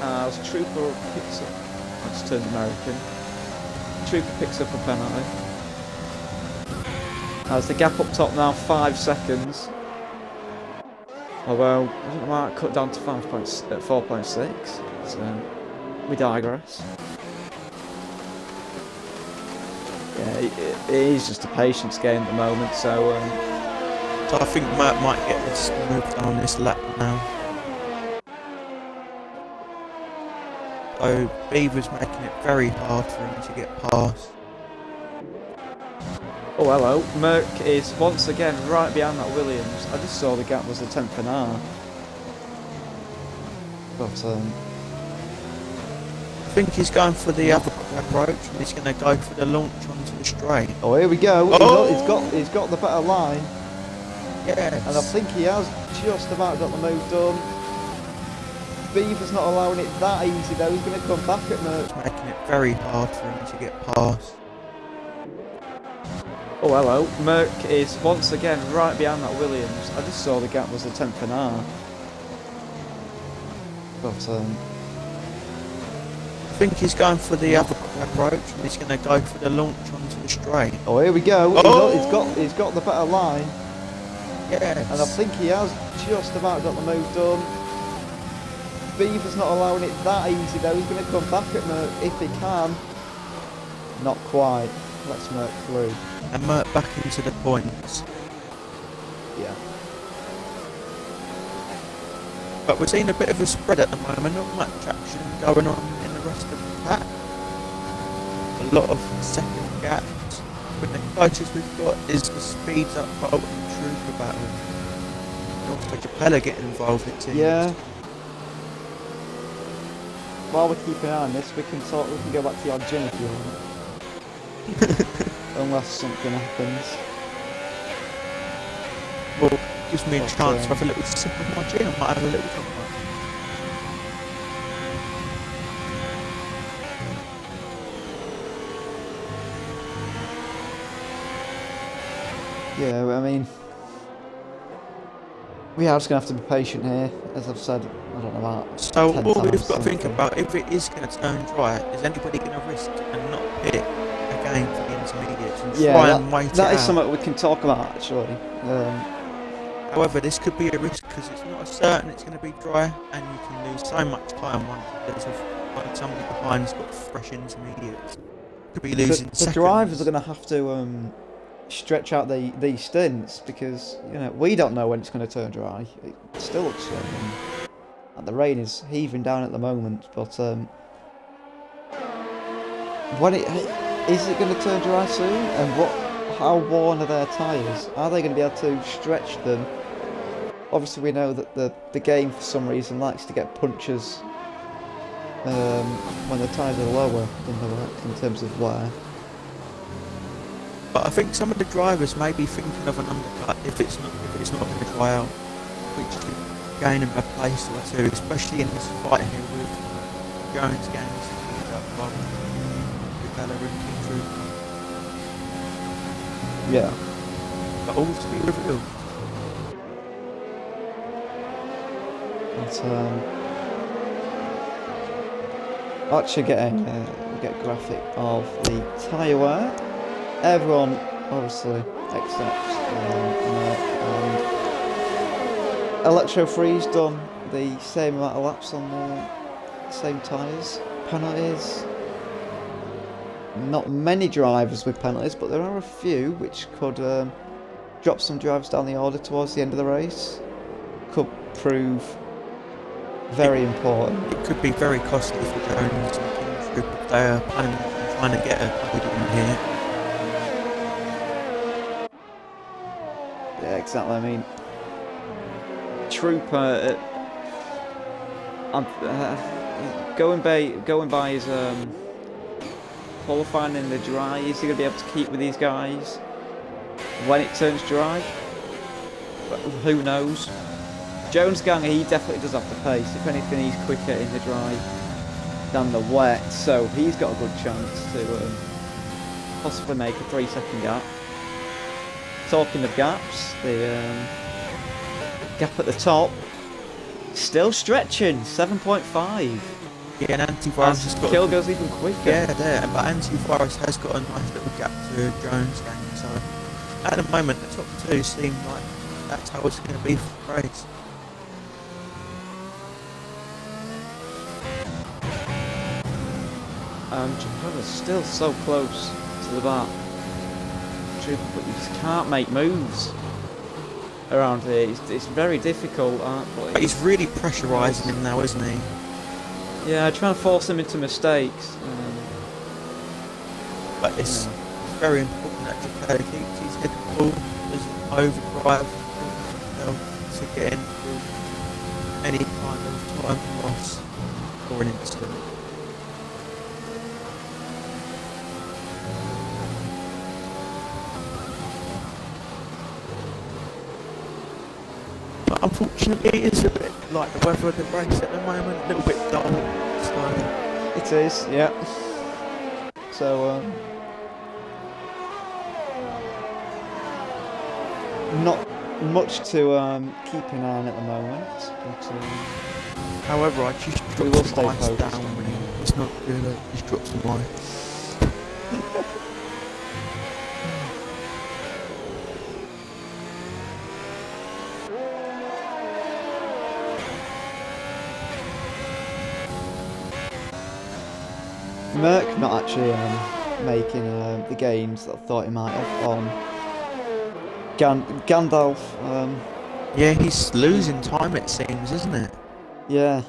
As Trooper picks up. I just turned American. Trooper picks up a penalty. As the gap up top now 5 seconds. Although I think we might cut down to 4.6. So we digress. Yeah, it is just a patience game at the moment. So
I think Merck might get this move done on this lap now. So Beaver's making it very hard for him to get past.
oh hello, Merck is once again right behind that Williams. I just saw the gap was a 10th and a half. But
I think he's going for the other approach, and he's going to go for the launch onto the straight.
oh, here we go.
Oh!
He's got the better line,
Yes.
and I think he has just about got the move done. Beaver's not allowing it that easy though. He's going to come back at Merck.
Making it very hard for him to get past.
Oh hello, Merck is once again right behind that Williams. I just saw the gap was a 10th and a half. But
I think he's going for the other approach, and he's going to go for the launch onto the straight.
oh, here we go.
Oh!
He's got the better line,
Yes.
and I think he has just about got the move done. Beaver's not allowing it that easy though. He's going to come back at Merck if he can. Not quite. Let's Merck through.
And Merck back into the points.
Yeah.
But we're seeing a bit of a spread at the moment, not much action going on in the rest of the pack. A lot of second gaps. But the closest we've got is the speeds up Bolt and Trooper battle. And also Capella getting involved in teams.
Yeah. While we're keeping an eye on this, we can go back to your gym if you want. Unless something happens.
Well, gives me a chance to have a little sip of my gin. I might have a little drink.
Yeah, I mean, we are just going to have to be patient here, as I've said, I don't know about
So
10
what we've
times
got to think
something.
about, if it is going to turn dry, is anybody going to risk and not pit again for the intermediates and try and wait
that
it
is
out?
something we can talk about actually.
However, this could be a risk because it's not certain it's going to be dry, and you can lose so much time when somebody behind's got fresh intermediates. Could be losing
The
seconds.
drivers are going to have to stretch out these stints because we don't know when it's going to turn dry. It still looks and the rain is heaving down at the moment, but when is it going to turn dry soon? And how worn are their tyres? Are they going to be able to stretch them? Obviously, we know that the game for some reason likes to get punctures when the tyres are lower than the wax in terms of wear.
But I think some of the drivers may be thinking of an undercut if it's not going to dry out, which could gain them a place or two, especially in this fight here with Jones getting his feet up from the Bellerin through.
Yeah.
But all to be revealed.
But actually getting get a graphic of the tyre wear. Everyone obviously except Merc and Electro Free's done the same amount of laps on the same tyres. Penalties. Not many drivers with penalties, but there are a few which could drop some drivers down the order towards the end of the race. Could prove very important.
It could be very costly for Jones and Kingsgroup if they are planning on trying to get a podium here.
Yeah, exactly. I mean, Trooper, going by his qualifying in the dry. Is he going to be able to keep with these guys when it turns dry? Who knows? Jones Gang, he definitely does have the pace. If anything, he's quicker in the dry than the wet, so he's got a good chance to possibly make a 3-second gap. Talking of gaps, the gap at the top still stretching, 7.5.
Yeah, and Antivirus has got...
Kill goes even quicker.
Yeah, there, but Antivirus has got a nice little gap to Jones Gang, so at the moment the top two seem like that's how it's going to be for the race.
Trooper's still so close to the back. Trooper, but you just can't make moves around here. It's very difficult,
but he's really pressurising him now, isn't he?
Yeah, trying to force him into mistakes.
But it's very important that Japan keeps his head cool, doesn't overdrive himself to get into any kind of time loss or an incident. But unfortunately, it is a bit like the weather of the race at the moment, a little bit dull. So
it is, yeah. So, not much to keep an eye on at the moment. But,
however, I just dropped some ice down when it's not good. I just dropped some ice.
Merc not actually making the gains that I thought he might have on Gandalf.
Yeah, he's losing time it seems, isn't it?
Yeah,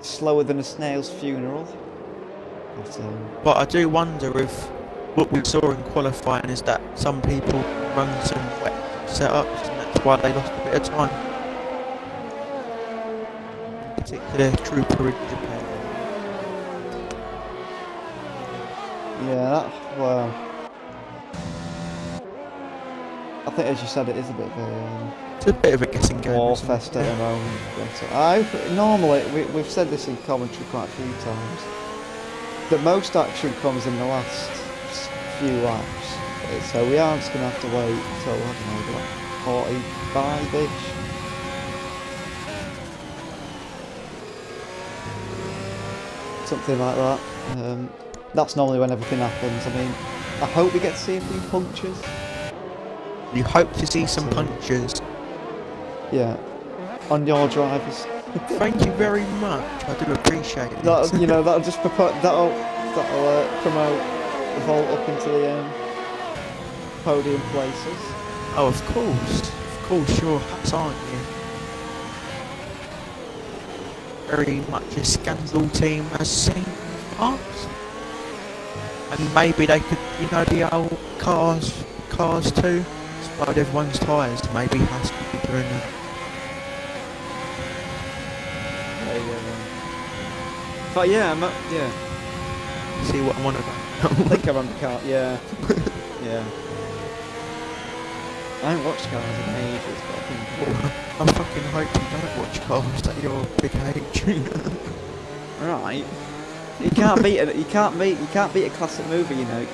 slower than a snail's funeral.
But I do wonder if what we saw in qualifying is that some people run some wet setups and that's why they lost a bit of time. In particular, Trooper in Japan.
Yeah, well, I think as you said, it is a bit of
it's a bit of a guessing game.
War fest at the moment. But, normally, we've said this in commentary quite a few times, that most action comes in the last few laps. So we are just going to have to wait until, I don't know, like 45-ish. Something like that. That's normally when everything happens. I mean, I hope we get to see a few punctures.
You hope to see some punctures.
Yeah, on your drivers.
Thank you very much. I do appreciate it.
That'll just that'll promote the vault up into the podium places.
Oh, of course, your hats aren't you? Very much a scandal team as seen in the past. And maybe they could, you know, the old cars too, explode everyone's tyres. Maybe Husky could be doing that.
But yeah, yeah.
See what I'm on about?
I think I'm on the car. Yeah, yeah. I haven't watched cars in ages, but I think.
I fucking hope you don't watch cars at your big age.
Right. You can't beat it. You can't beat a classic movie. You know,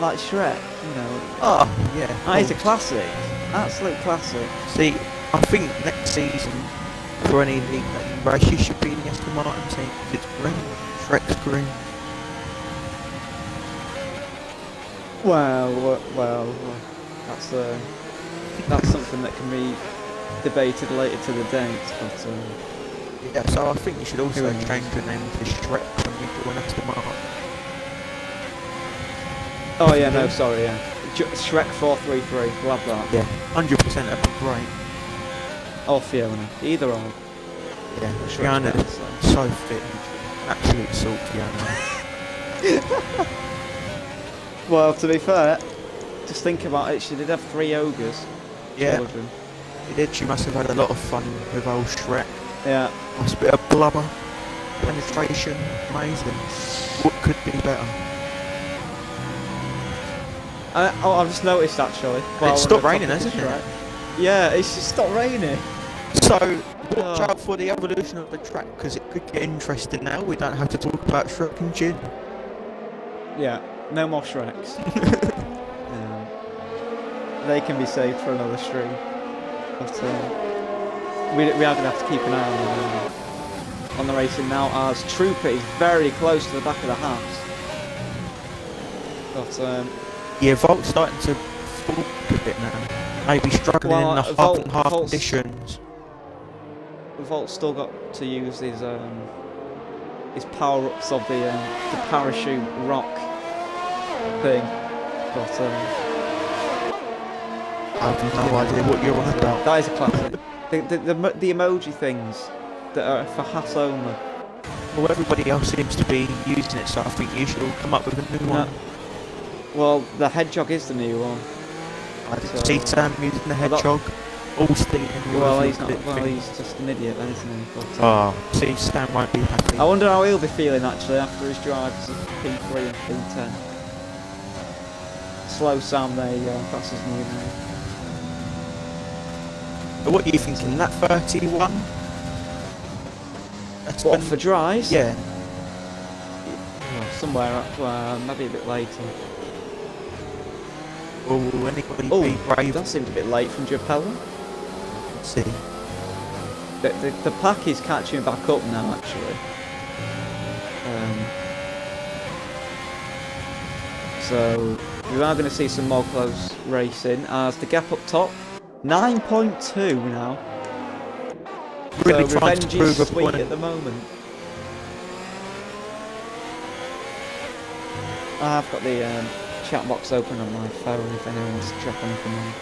like Shrek. You know.
Oh yeah.
That is a classic. Absolute classic.
See, I think next season for any league that you race, you should be in the Aston Martin team because it's green. Shrek's green.
Well, that's something that can be debated later to the date, but
yeah, so I think you should also change your name to Shrek when you do an Aston Martin.
Oh yeah, no, sorry, yeah. Shrek 433, we'll have that.
Yeah, 100% that'd be great.
Or Fiona, either or.
Yeah,
Shrek's
Fiona's
better,
so fit. Absolute salt, Fiona.
Well, to be fair, just think about it, she did have 3 ogres.
Yeah,
Children.
she did. She must have had a lot of fun with old Shrek.
Yeah.
Nice bit of blubber, penetration, amazing. What could be better?
I've just noticed actually.
It stopped raining, hasn't it?
Yeah, it's just stopped raining.
So, watch out for the evolution of the track, because it could get interesting now. We don't have to talk about Shrek and Jin.
Yeah, no more Shreks. They can be saved for another stream. But we are going to have to keep an eye on the racing now, as Trooper is very close to the back of the house. But
yeah, Volt's starting to fall a bit now. Maybe struggling in the half and half conditions.
Volt's still got to use his power-ups of the parachute rock thing, but
I have no idea what you're on about.
that is a classic. the emoji things that are for Haas only.
Well, everybody else seems to be using it, so I think you should all come up with a new one.
Well, the hedgehog is the new one.
I did see Sam using the hedgehog. All stealing.
Well, he's not. Well, he's just an idiot, then, isn't he? But,
see, Sam won't be happy.
I wonder how he'll be feeling actually after his drives of P3 and P10. Slow Sam, there you go. That's his new name.
What are you thinking? That 31? That's
what for drives?
Yeah.
Somewhere up, maybe a bit later.
Oh, anybody be brave?
That seemed a bit late from Japella.
Let's see.
The pack is catching back up now, actually. So we are going to see some more close racing as the gap up top, 9.2 now.
Really
so
trying to
revenge
prove
is
a
sweet
point
at the moment. I've got the chat box open on my phone if anyone wants to drop anything on.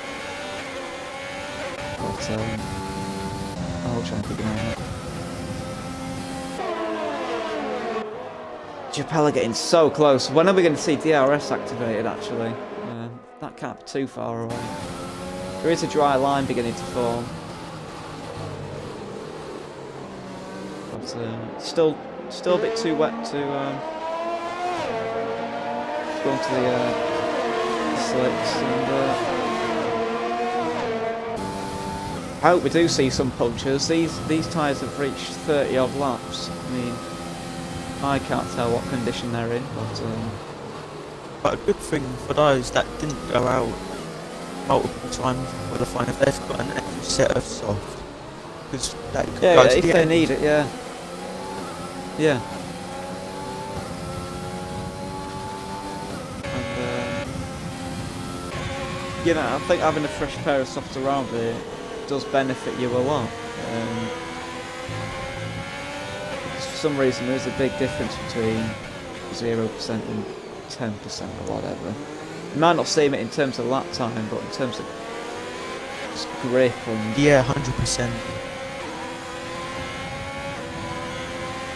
But I'll try and keep an eye on it. Japella getting so close. When are we going to see DRS activated actually? That can't be too far away. There is a dry line beginning to form. But still a bit too wet to go into the slicks, and I hope we do see some punches. These tyres have reached 30 odd laps. I mean, I can't tell what condition they're in,
but a good thing for those that didn't go out multiple times for the fun if they've got an extra set of soft, because that could go to
if
the
they
end.
need it, yeah. You know, I think having a fresh pair of softs around here does benefit you a lot. Because for some reason there's a big difference between 0% and 10% or whatever. You might not see it in terms of lap time, but in terms of just grip and...
Yeah, 100%.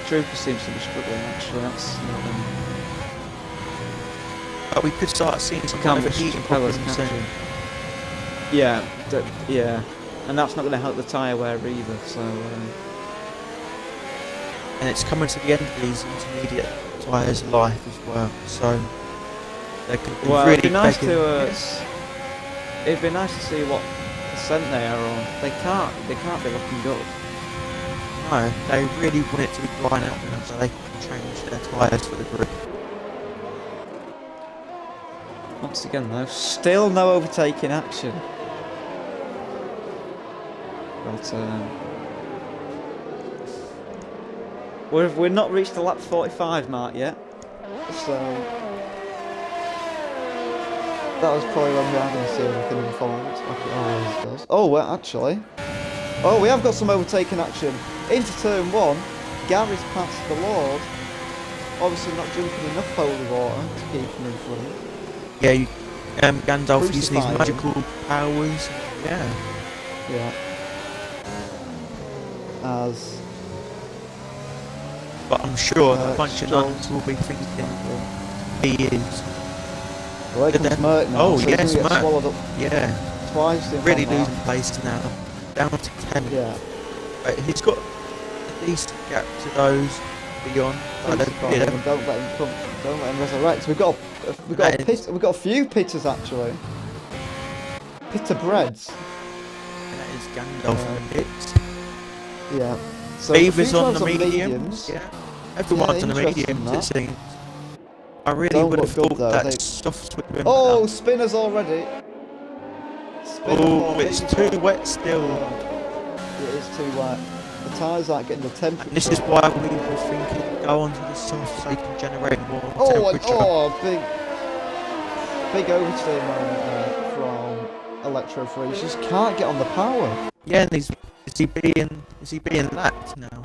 Trooper seems to be struggling actually, that's not
But we could start seeing some
Can't
kind of
push
heating
Chapella's
problems soon.
catching. Yeah, yeah, and that's not going to help the tyre wear either. So.
And it's coming to the end of these intermediate tyres' life as well. So they could be
Well,
really
it'd be nice
begging.
to. It'd be nice to see what percent they are on. They can't be looking good.
No, they really want it to be drying out now so they can change their tyres for the grid.
Once again, though, still no overtaking action. But we've not reached the lap 45 mark yet, so that was probably when we are going to see everything unfold, like it always does. Oh, well, actually, we have got some overtaking action into turn 1. Gary's passed the Lord. Obviously, not drinking enough holy water to keep him in front.
Yeah, Gandalf using these
Crucify him.
magical powers. Yeah.
Yeah. As
But I'm sure a bunch of
Joel-
nuns will be thinking he is.
well, here comes Merc now,
Oh,
so he's
yes,
going to get
Merc.
swallowed up
Yeah,
twice in
really
one lap.
losing place now. Down to 10.
Yeah.
But he's got a decent gap to those beyond. But
Crucify
yeah,
him and don't let him come. Don't let him resurrect. We've got a few pitters actually. Pitter breads.
that is Gandalf in the pits.
Yeah. So
Beaver's
a few
on
drives
the mediums. Yeah, everyone's on the
interesting,
mediums,
that.
it seems. I really
Don't
would have
look good,
thought
though,
that
they-
stuff would have been
Oh,
better.
spinners already. Spinner
Oh,
for
it's
Beaver.
too wet still.
It is too wet. The tyres aren't getting the temperature.
And this is why we were thinking go onto the soft so you can generate more temperature.
Big oversteer moment there from Electro Freeze. Just can't get on the power.
Yeah, and is he being lapped now?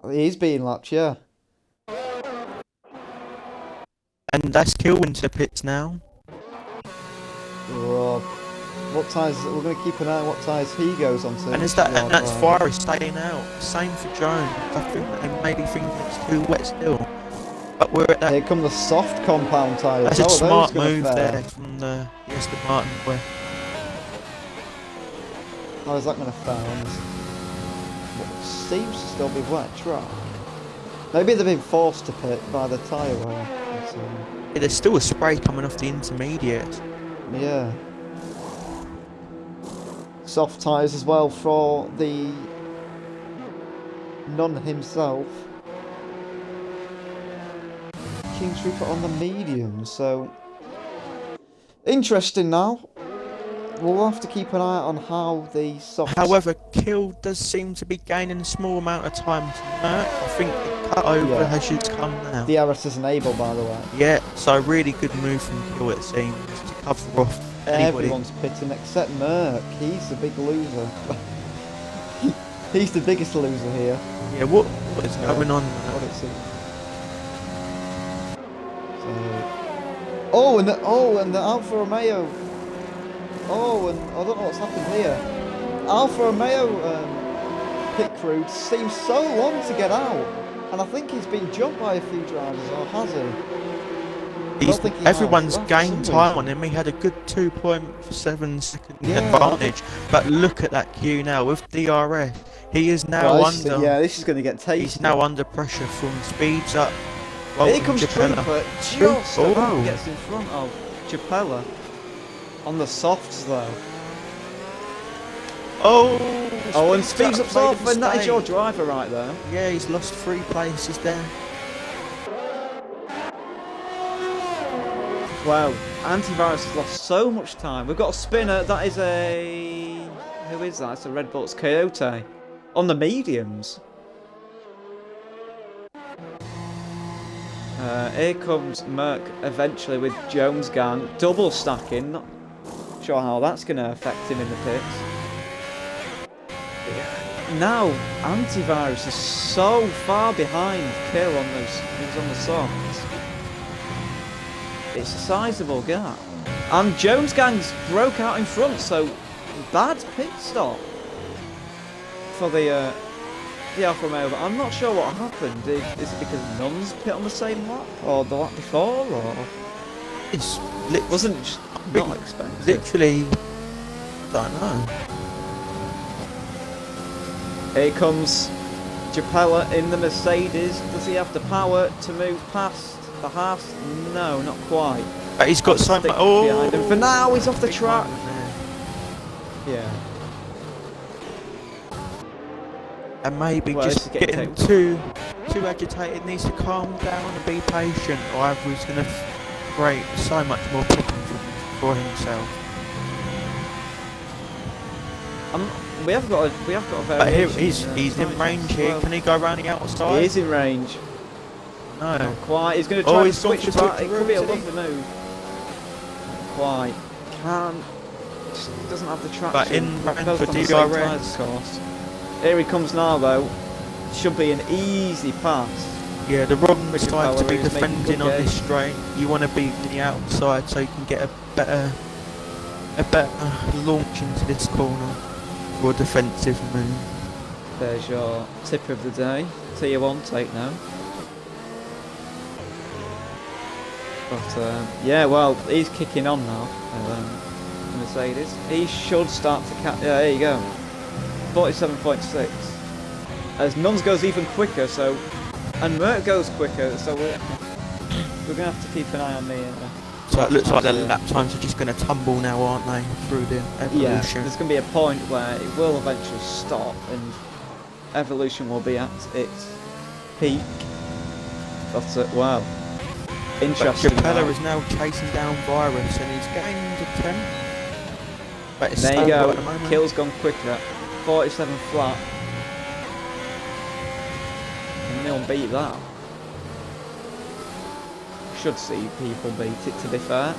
He's being lapped, yeah.
And that's Kilwin to the pits now.
Oh, what tyres? We're going to keep an eye on what tyres he goes onto.
And that's Fire staying out. Same for Jones. I think they may be thinking it's too wet still. But we're at that.
Here come the soft compound tyres.
That's a
How are
smart
those gonna
move
fare?
there from the Aston Martin. Where
How is that going to fare on this? What seems to still be wet track. Maybe they've been forced to pit by the tyre wear. But,
yeah, there's still a spray coming off the intermediate.
yeah. Soft tyres as well for the Nun himself. King Trooper on the medium, so interesting now. We'll have to keep an eye on how the soft.
However, Kill does seem to be gaining a small amount of time to Merc. I think the cut over has just come now.
The DRS is enabled, by the way.
Yeah, so really good move from Kill it seems to cover off anybody.
Everyone's pitting except Merc. He's the big loser. He's the biggest loser here.
Yeah, what is going on?
What it seems. So, and the Alfa Romeo. Oh, and I don't know what's happened here. Alfa Romeo pit crew seems so long to get out, and I think he's been jumped by a few drivers, or has he?
Everyone's gained time on him. He had a good 2.7 second advantage, but look at that queue now with DRS. He is now under.
Yeah, this is going to get tasty.
He's now under pressure from speeds up.
Here comes Trooper, just about gets in front of Chapella. On the softs though. And speeds up off, and that is your driver right there.
Yeah, he's lost 3 places there.
Wow, Antivirus has lost so much time. We've got a spinner, that is a... Who is that? It's a Red Bull's Coyote. On the mediums. Here comes Merc eventually with Jones Gang. Double stacking. Not sure how that's going to affect him in the pits. Now, Antivirus is so far behind Kill on those. He's on the softs. It's a sizable gap. And Jones Gang's broke out in front, so bad pit stop for the Alfa Romeo. But I'm not sure what happened. Is it because Nuns pit on the same lap? Or the lap before? Or
It's
Wasn't it just not expensive?
literally, don't know.
Here comes Japella in the Mercedes. Does he have the power to move past the Haas? No, not quite.
But he's got so much. Oh,
behind him. For now, he's off the
big
track.
moment there.
Yeah.
And maybe
Well, this
just
is getting
getting too agitated, needs to calm down and be patient, or either he's going to create so much more problems for himself.
We have got a
But here
variation.
he's in range here. Can he go around the outside?
He is in range.
No.
Not quite. He's going to try and
he's gone
switch
for
back.
switch
It could be a
route,
lovely move. Not quite. Can't. Just doesn't have the traction.
But in
They're
range
both
for
on the same
DRS.
tyres, of course. Here he comes now, though. Should be an easy pass.
Yeah, the wrong
Richard
side to be
Power is making
defending
good
on
game.
this straight. You want to be on the outside so you can get a better launch into this corner for a defensive move.
There's your tip of the day. Tier 1, take now. But yeah, well, he's kicking on now. Mercedes. He should start to catch. Yeah, there you go. 47.6. As Nuns goes even quicker, so, and Merck goes quicker, so we're gonna have to keep an eye on the.
So it looks like the lap times are just going to tumble now, aren't they, through the evolution?
Yeah, there's going to be a point where it will eventually stop and evolution will be at its peak. But, wow. Interesting.
Japella is now chasing down Virus and he's gained a 10. But it's
There you
stable
go.
at the moment.
Kill's gone quicker. 47 flat. And no one beat that. Should see people beat it, to be fair.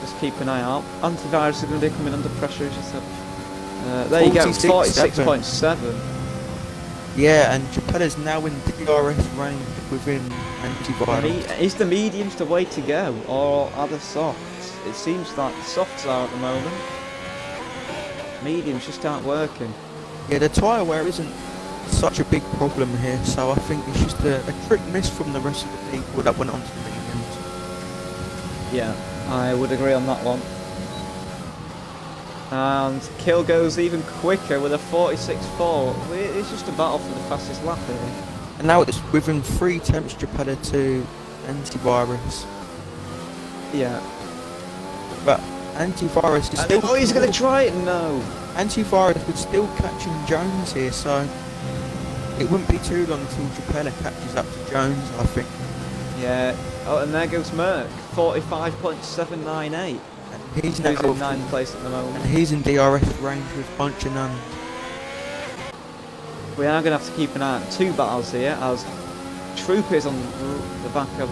Just keep an eye out. Antivirus are going to be coming under pressure as you said. There you go, 46.7.
Yeah, and Japella's now in DRS range within antivirus.
Is the mediums the way to go, or are the softs? It seems like the softs are at the moment. Mediums just aren't working.
Yeah, the tyre wear isn't such a big problem here, so I think it's just a trick miss from the rest of the people that went on to the mediums.
Yeah, I would agree on that one. And Kill goes even quicker with a 46.4. It's just a battle for the fastest lap here.
And now it's within 3 temps Japella to antivirus.
Yeah.
But antivirus is still...
Oh, he's going to try it? No.
Antivirus is still catching Jones here, so it wouldn't be too long until Japella catches up to Jones, I think.
Yeah. Oh, and there goes Merck. 45.798.
And he's now
in 9th place at the moment.
And he's in DRS range with a bunch of nuns.
We are going to have to keep an eye on 2 battles here, as Troop is on the back of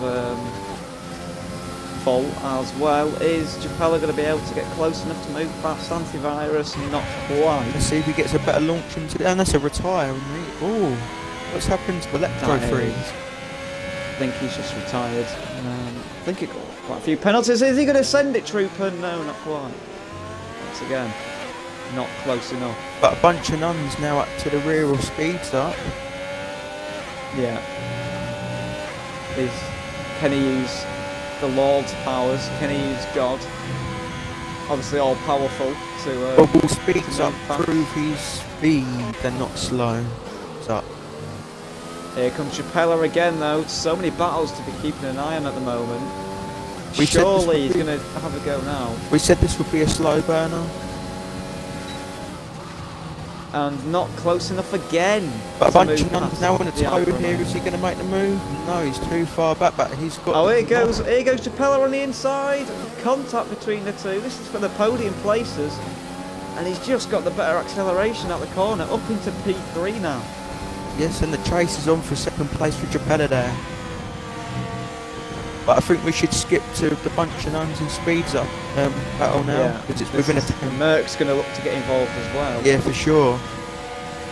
Full, as well. Is Japella going to be able to get close enough to move past Antivirus? Not quite.
Let's see if he gets a better launch into it. And that's a retire. Oh, what's happened to Electro Freeze?
I think he's just retired. I think he got quite a few penalties. Is he going to send it, Trooper? No, not quite. Once again, not close enough.
But a bunch of nuns now up to the rear or speeds up.
Yeah. Can he use the Lord's powers? Can he use God? Obviously all powerful to...
Bubble speeds up, prove his speed, they're not slow. It's up.
Here comes Japella again though. So many battles to be keeping an eye on at the moment.
We
Surely he's going to have a go now.
We said this would be a slow burner.
And not close enough again.
But a bunch of nuns now on the toe here. Is he going to make the move? No, he's too far back, but he's got...
Oh, here goes Japella on the inside. Contact between the two. This is for the podium places. And he's just got the better acceleration out the corner. Up into P3 now.
Yes, and the chase is on for 2nd place for Japella there. But I think we should skip to the bunch of nuns and speeds up battle now, because it's within a 10.
Merck's going to look to get involved as well.
Yeah, for sure.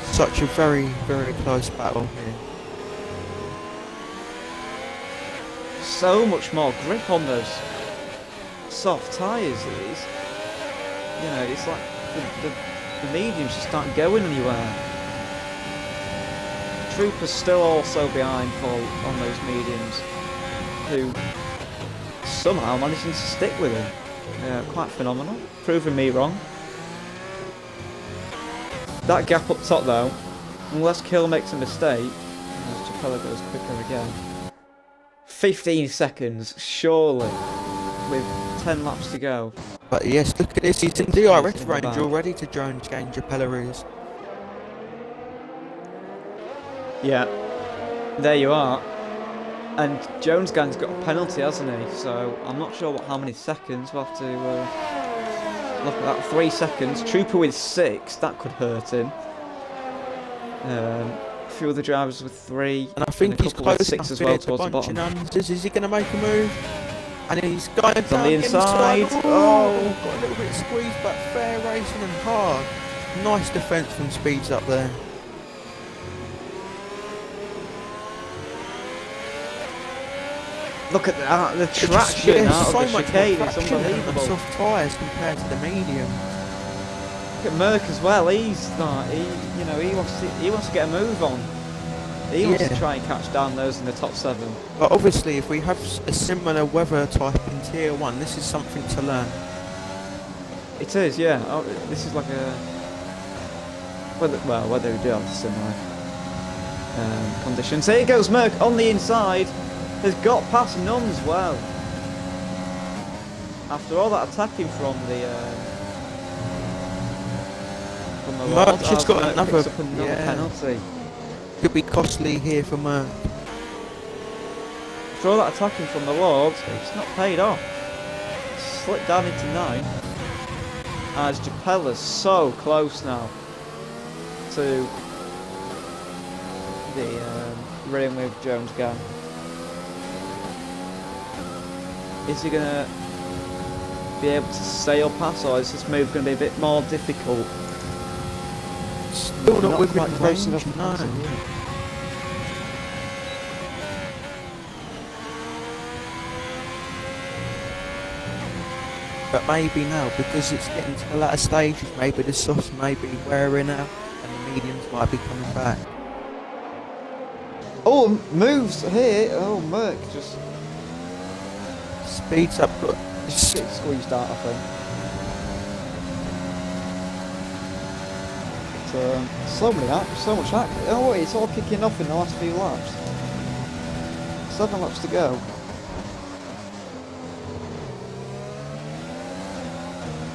Such a very, very close battle here.
So much more grip on those soft tyres. It's like the mediums just aren't going anywhere. Trooper's still also behind Full on those mediums, who somehow managing to stick with him. Quite phenomenal. Proving me wrong. That gap up top though, unless Kill makes a mistake, as Capella goes quicker again. 15 seconds, surely, with 10 laps to go.
But yes, look at this, he's in DRS range already to Jones Gang Capella is.
Yeah, there you are. And Jones Gang's got a penalty, hasn't he? So I'm not sure how many seconds. We'll have to look at that. 3 seconds. Trooper with 6. That could hurt him. A few other drivers with 3.
And I think he's close with 6
as well towards the bottom.
Is he going to make a move? And he's going down
on the inside. Oh,
got a little bit squeezed, but fair racing and hard. Nice defence from Speeds up there.
Look at that, the traction out of the chicane, it's unbelievable.
Soft tyres compared to the medium.
Look at Merck as well, he's not, he wants to get a move on. He wants to try and catch down those in the top 7.
But obviously if we have a similar weather type in Tier 1, this is something to learn.
It is, yeah. Oh, this is like a... whether we do have similar conditions. Here goes Merck on the inside. Has got past Nuns well. After all that attacking from the
Merck has got another
penalty.
Could be costly here for Merck.
After all that attacking from the Lords, it's not paid off. Slipped down into 9. As Japella's so close now to the ring with Jones Gang. Is he going to be able to sail past, or is this move going to be a bit more difficult?
Still not within range, no. But maybe now, because it's getting to the latter stages, maybe the softs may be wearing out, and the mediums might be coming back.
Oh, moves here. Oh, Merck just...
Speeds up, but
it's squeezed out, I think. But, so much action. Oh, it's all kicking off in the last few laps. 7 laps to go.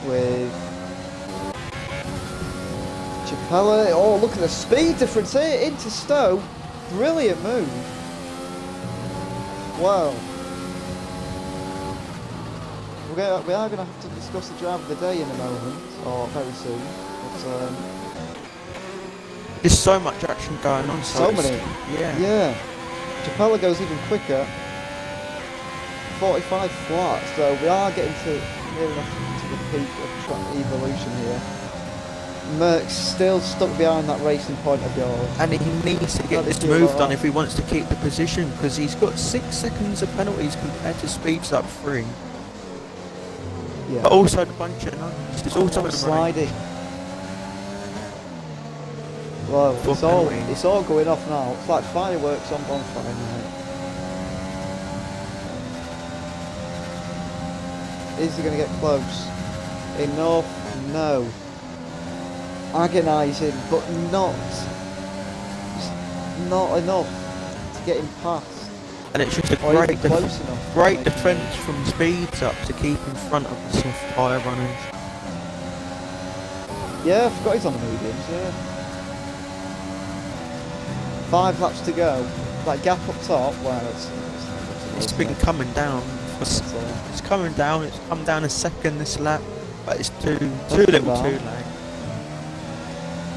With Capella. Oh, look at the speed difference here into Stowe. Brilliant move. Wow. We are going to have to discuss the drive of the day in a moment, or very soon. But,
there's so much action going on.
So many. Yeah. Capella goes even quicker. 45 flat, so we are getting near enough to the peak of track evolution here. Merck's still stuck behind that racing point of yours.
And he needs to get this move done if he wants to keep the position, because he's got 6 seconds of penalties compared to Speeds up 3. Yeah. But also the bunch of nuns. There's also
sliding. Well, it's all going off now. It's like fireworks on bonfire night. Is he going to get close? Enough? No. Agonising, but not enough to get him past.
And it's just a great defence from Speeds up to keep in front of the soft tyre runners.
Yeah, I forgot he's on the mediums, yeah. 5 laps to go. That gap up top, well,
it's been coming down. It's coming down, it's come down a second this lap, but it's too little too late.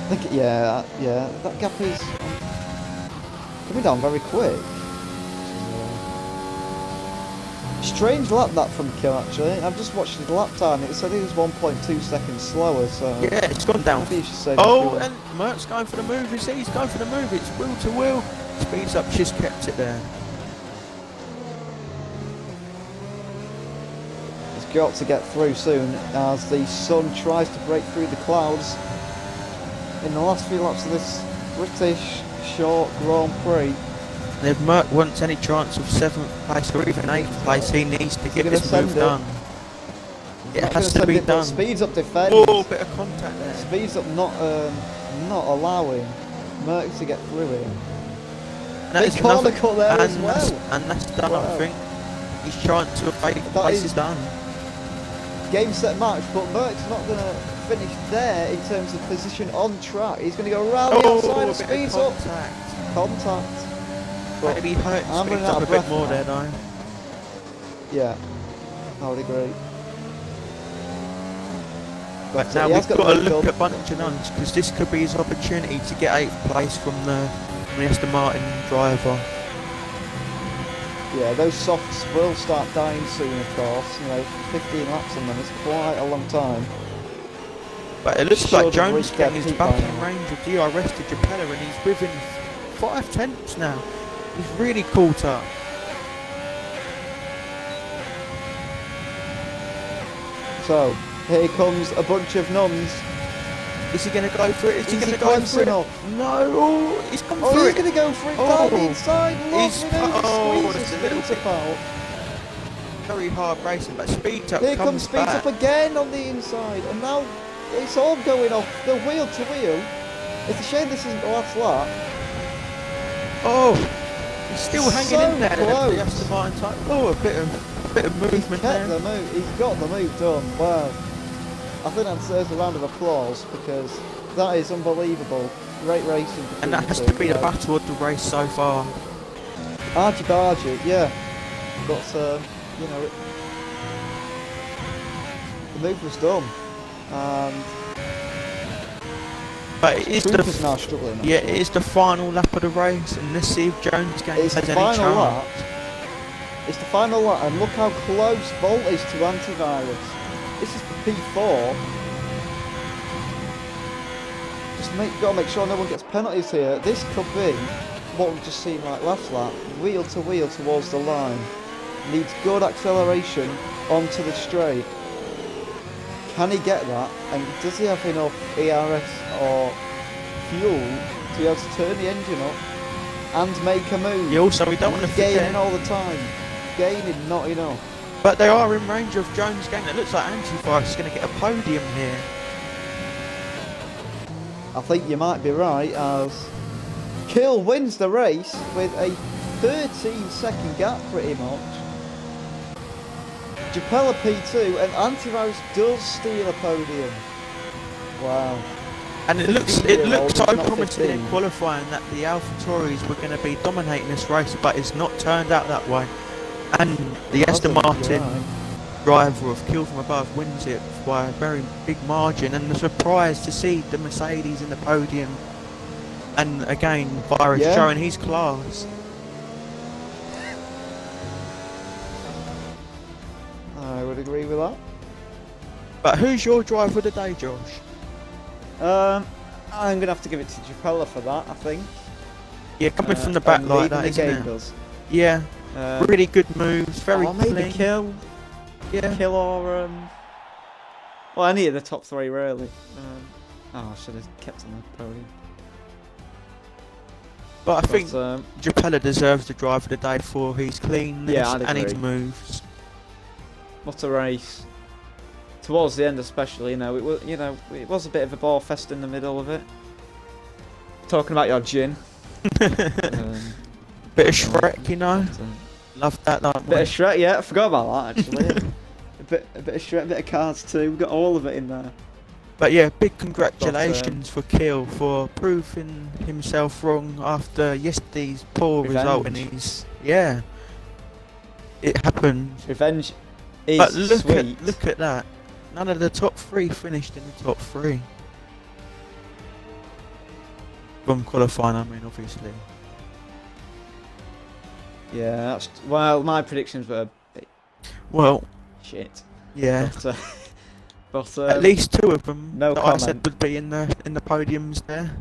I think, yeah, that gap is coming down very quick. Strange lap that from Kill, actually. I've just watched his lap time. It said he was 1.2 seconds slower, so...
Yeah, it's gone down.
Maybe you should say
and Merck's going for the move. You see, he's going for the move. It's wheel to wheel. Speeds up, just kept it there.
He's got to get through soon as the sun tries to break through the clouds in the last few laps of this British short Grand Prix.
And if Merc wants any chance of 7th place or even 8th place, he needs to get this move done. It has to be done.
Speeds up defence.
Oh, bit of contact there.
Speeds up not allowing Merc to get through it.
Big
corner cut there as well.
And that's done,
Wow.
I think. His chance of 8th place is done.
Game, set, match, but Merck's not going to finish there in terms of position on track. He's going to go around the outside and speeds up. Contact. But
maybe hurt
I'm running
speeds
out
up
of
a bit
breath
more
now.
there though.
Yeah, I would agree.
But now we've got to look at Bunch because this could be his opportunity to get 8th place from the Aston Martin driver.
Yeah, those softs will start dying soon, of course. You know, 15 laps on them is quite a long time.
But it looks like Jones
reached
getting
their
his
peak
back
by
in
now.
range of DRS to Japella, and he's within 5 tenths now. He's really caught up.
So, here comes a bunch of nuns.
Is he going to go for it? Is he going to go
close
for it?
enough?
No, oh, he's come
Oh,
for
he's
it.
going to go for it
Oh,
down the inside.
he's
Lovely
it's a
squeeze
little
his
bit-
speeds up out.
Very hard racing, but speed up
Here
comes
comes speeds
back.
up again on the inside, and now it's all going off the wheel to wheel. It's a shame this isn't the last lap.
Oh, he's still hanging in there.
close.
The Aston Martin type. Oh, a bit of movement
Kept
there.
the move. He's got the move done. Wow. I think that deserves a round of applause because that is unbelievable. Great racing.
And that has to be the battle of the race so far.
Argy-bargy, yeah. But, you know, the move was done. And
But it is
Cooper's now struggling.
yeah, it is the final lap of the race, and let's see if Jones
It's
has
the
any
final lap.
chance.
It's the final lap, and look how close Volt is to antivirus. This is for P4. Gotta make sure no one gets penalties here. This could be what we've just seen like last lap, wheel to wheel towards the line. Needs good acceleration onto the straight. Can he get that? And does he have enough ERS or fuel to be able to turn the engine up and make a move?
Yeah, also we don't want to
He's gaining
forget,
all the time. Gaining not enough.
but they are in range of Jones getting. It looks like Antivirus is going to get a podium here.
I think you might be right, as Kill wins the race with a 13-second gap pretty much. Japella P2 and Antivirus does steal a podium. Wow.
And it looks
15-year-old,
so
not
promising in
15.
qualifying that the AlphaTauris were going to be dominating this race, but it's not turned out that way. And the Aston Martin driver of Kill from Above wins it by a very big margin, and the surprise to see the Mercedes in the podium, and again Virus showing his class.
I would agree with that.
But who's your driver of the day, Josh?
I'm gonna have to give it to Japella for that, I think.
Yeah, coming from the back
and
like
leading
that,
the
isn't
game
it?
does.
Yeah, really good moves, very
maybe
clean.
Kill.
Yeah.
Kill or well, any of the top three really. I should have kept on the podium.
But I think
But,
Japella deserves the driver of the day for his cleanness
Yeah, I'd
and his
agree.
moves.
what a race! Towards the end, especially, it was a bit of a ball fest in the middle of it. Talking about your gin.
Bit of Shrek, you know. Love that.
Bit of Shrek, yeah. I forgot about that actually. a bit of Shrek, a bit of Cards too. We've got all of it in there.
But yeah, big congratulations for Kill for proving himself wrong after yesterday's poor result in his. Yeah, it happened.
Revenge is
But
sweet.
look at that. None of the top three finished in the top three. From qualifying, I mean, obviously.
Yeah, well, my predictions were a bit
Well,
shit.
yeah.
But
At least two of them
no
that I
comment.
said would be in the podiums there.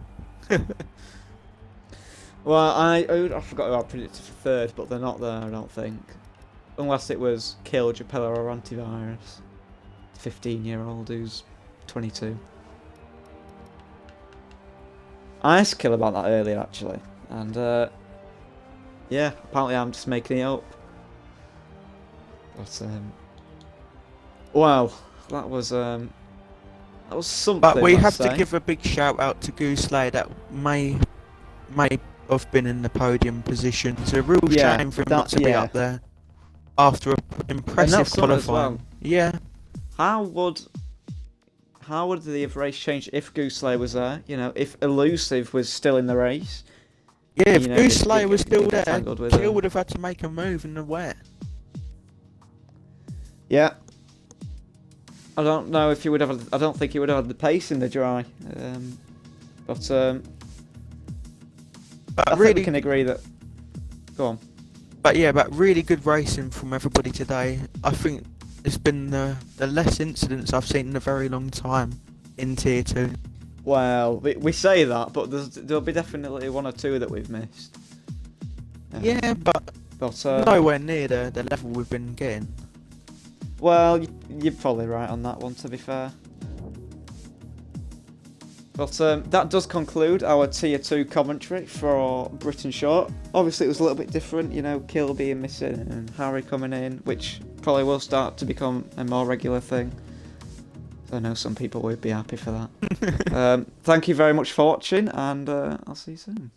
Well, I forgot who I predicted for third, but they're not there, I don't think. Unless it was Kill, Japella or Antivirus. 15-year-old who's 22. I asked Kill about that earlier, actually. And Yeah, apparently I'm just making it up. But well, that was something.
But we
let's
have
say.
to give a big shout out to Gooseley that may have been in the podium position. It's a real shame for him not to be up there after an impressive qualifying.
Well.
Yeah.
How would the race change if Gooseley was there? You know, if Elusive was still in the race.
Yeah, if Gooseley was still there, Kill would have had to make a move in the wet.
Yeah. I don't know if he would have. I don't think he would have had the pace in the dry. But I think we can agree that. Go on.
But yeah, but really good racing from everybody today. I think it's been the less incidents I've seen in a very long time in Tier 2.
Well, we say that, but there'll be definitely one or two that we've missed.
Yeah, but nowhere near the level we've been getting.
Well, you're probably right on that one, to be fair. But that does conclude our Tier 2 commentary for Britain Short. Obviously, it was a little bit different, you know, Kill being missing and Harry coming in, which probably will start to become a more regular thing. I know some people would be happy for that. Thank you very much for watching, and I'll see you soon.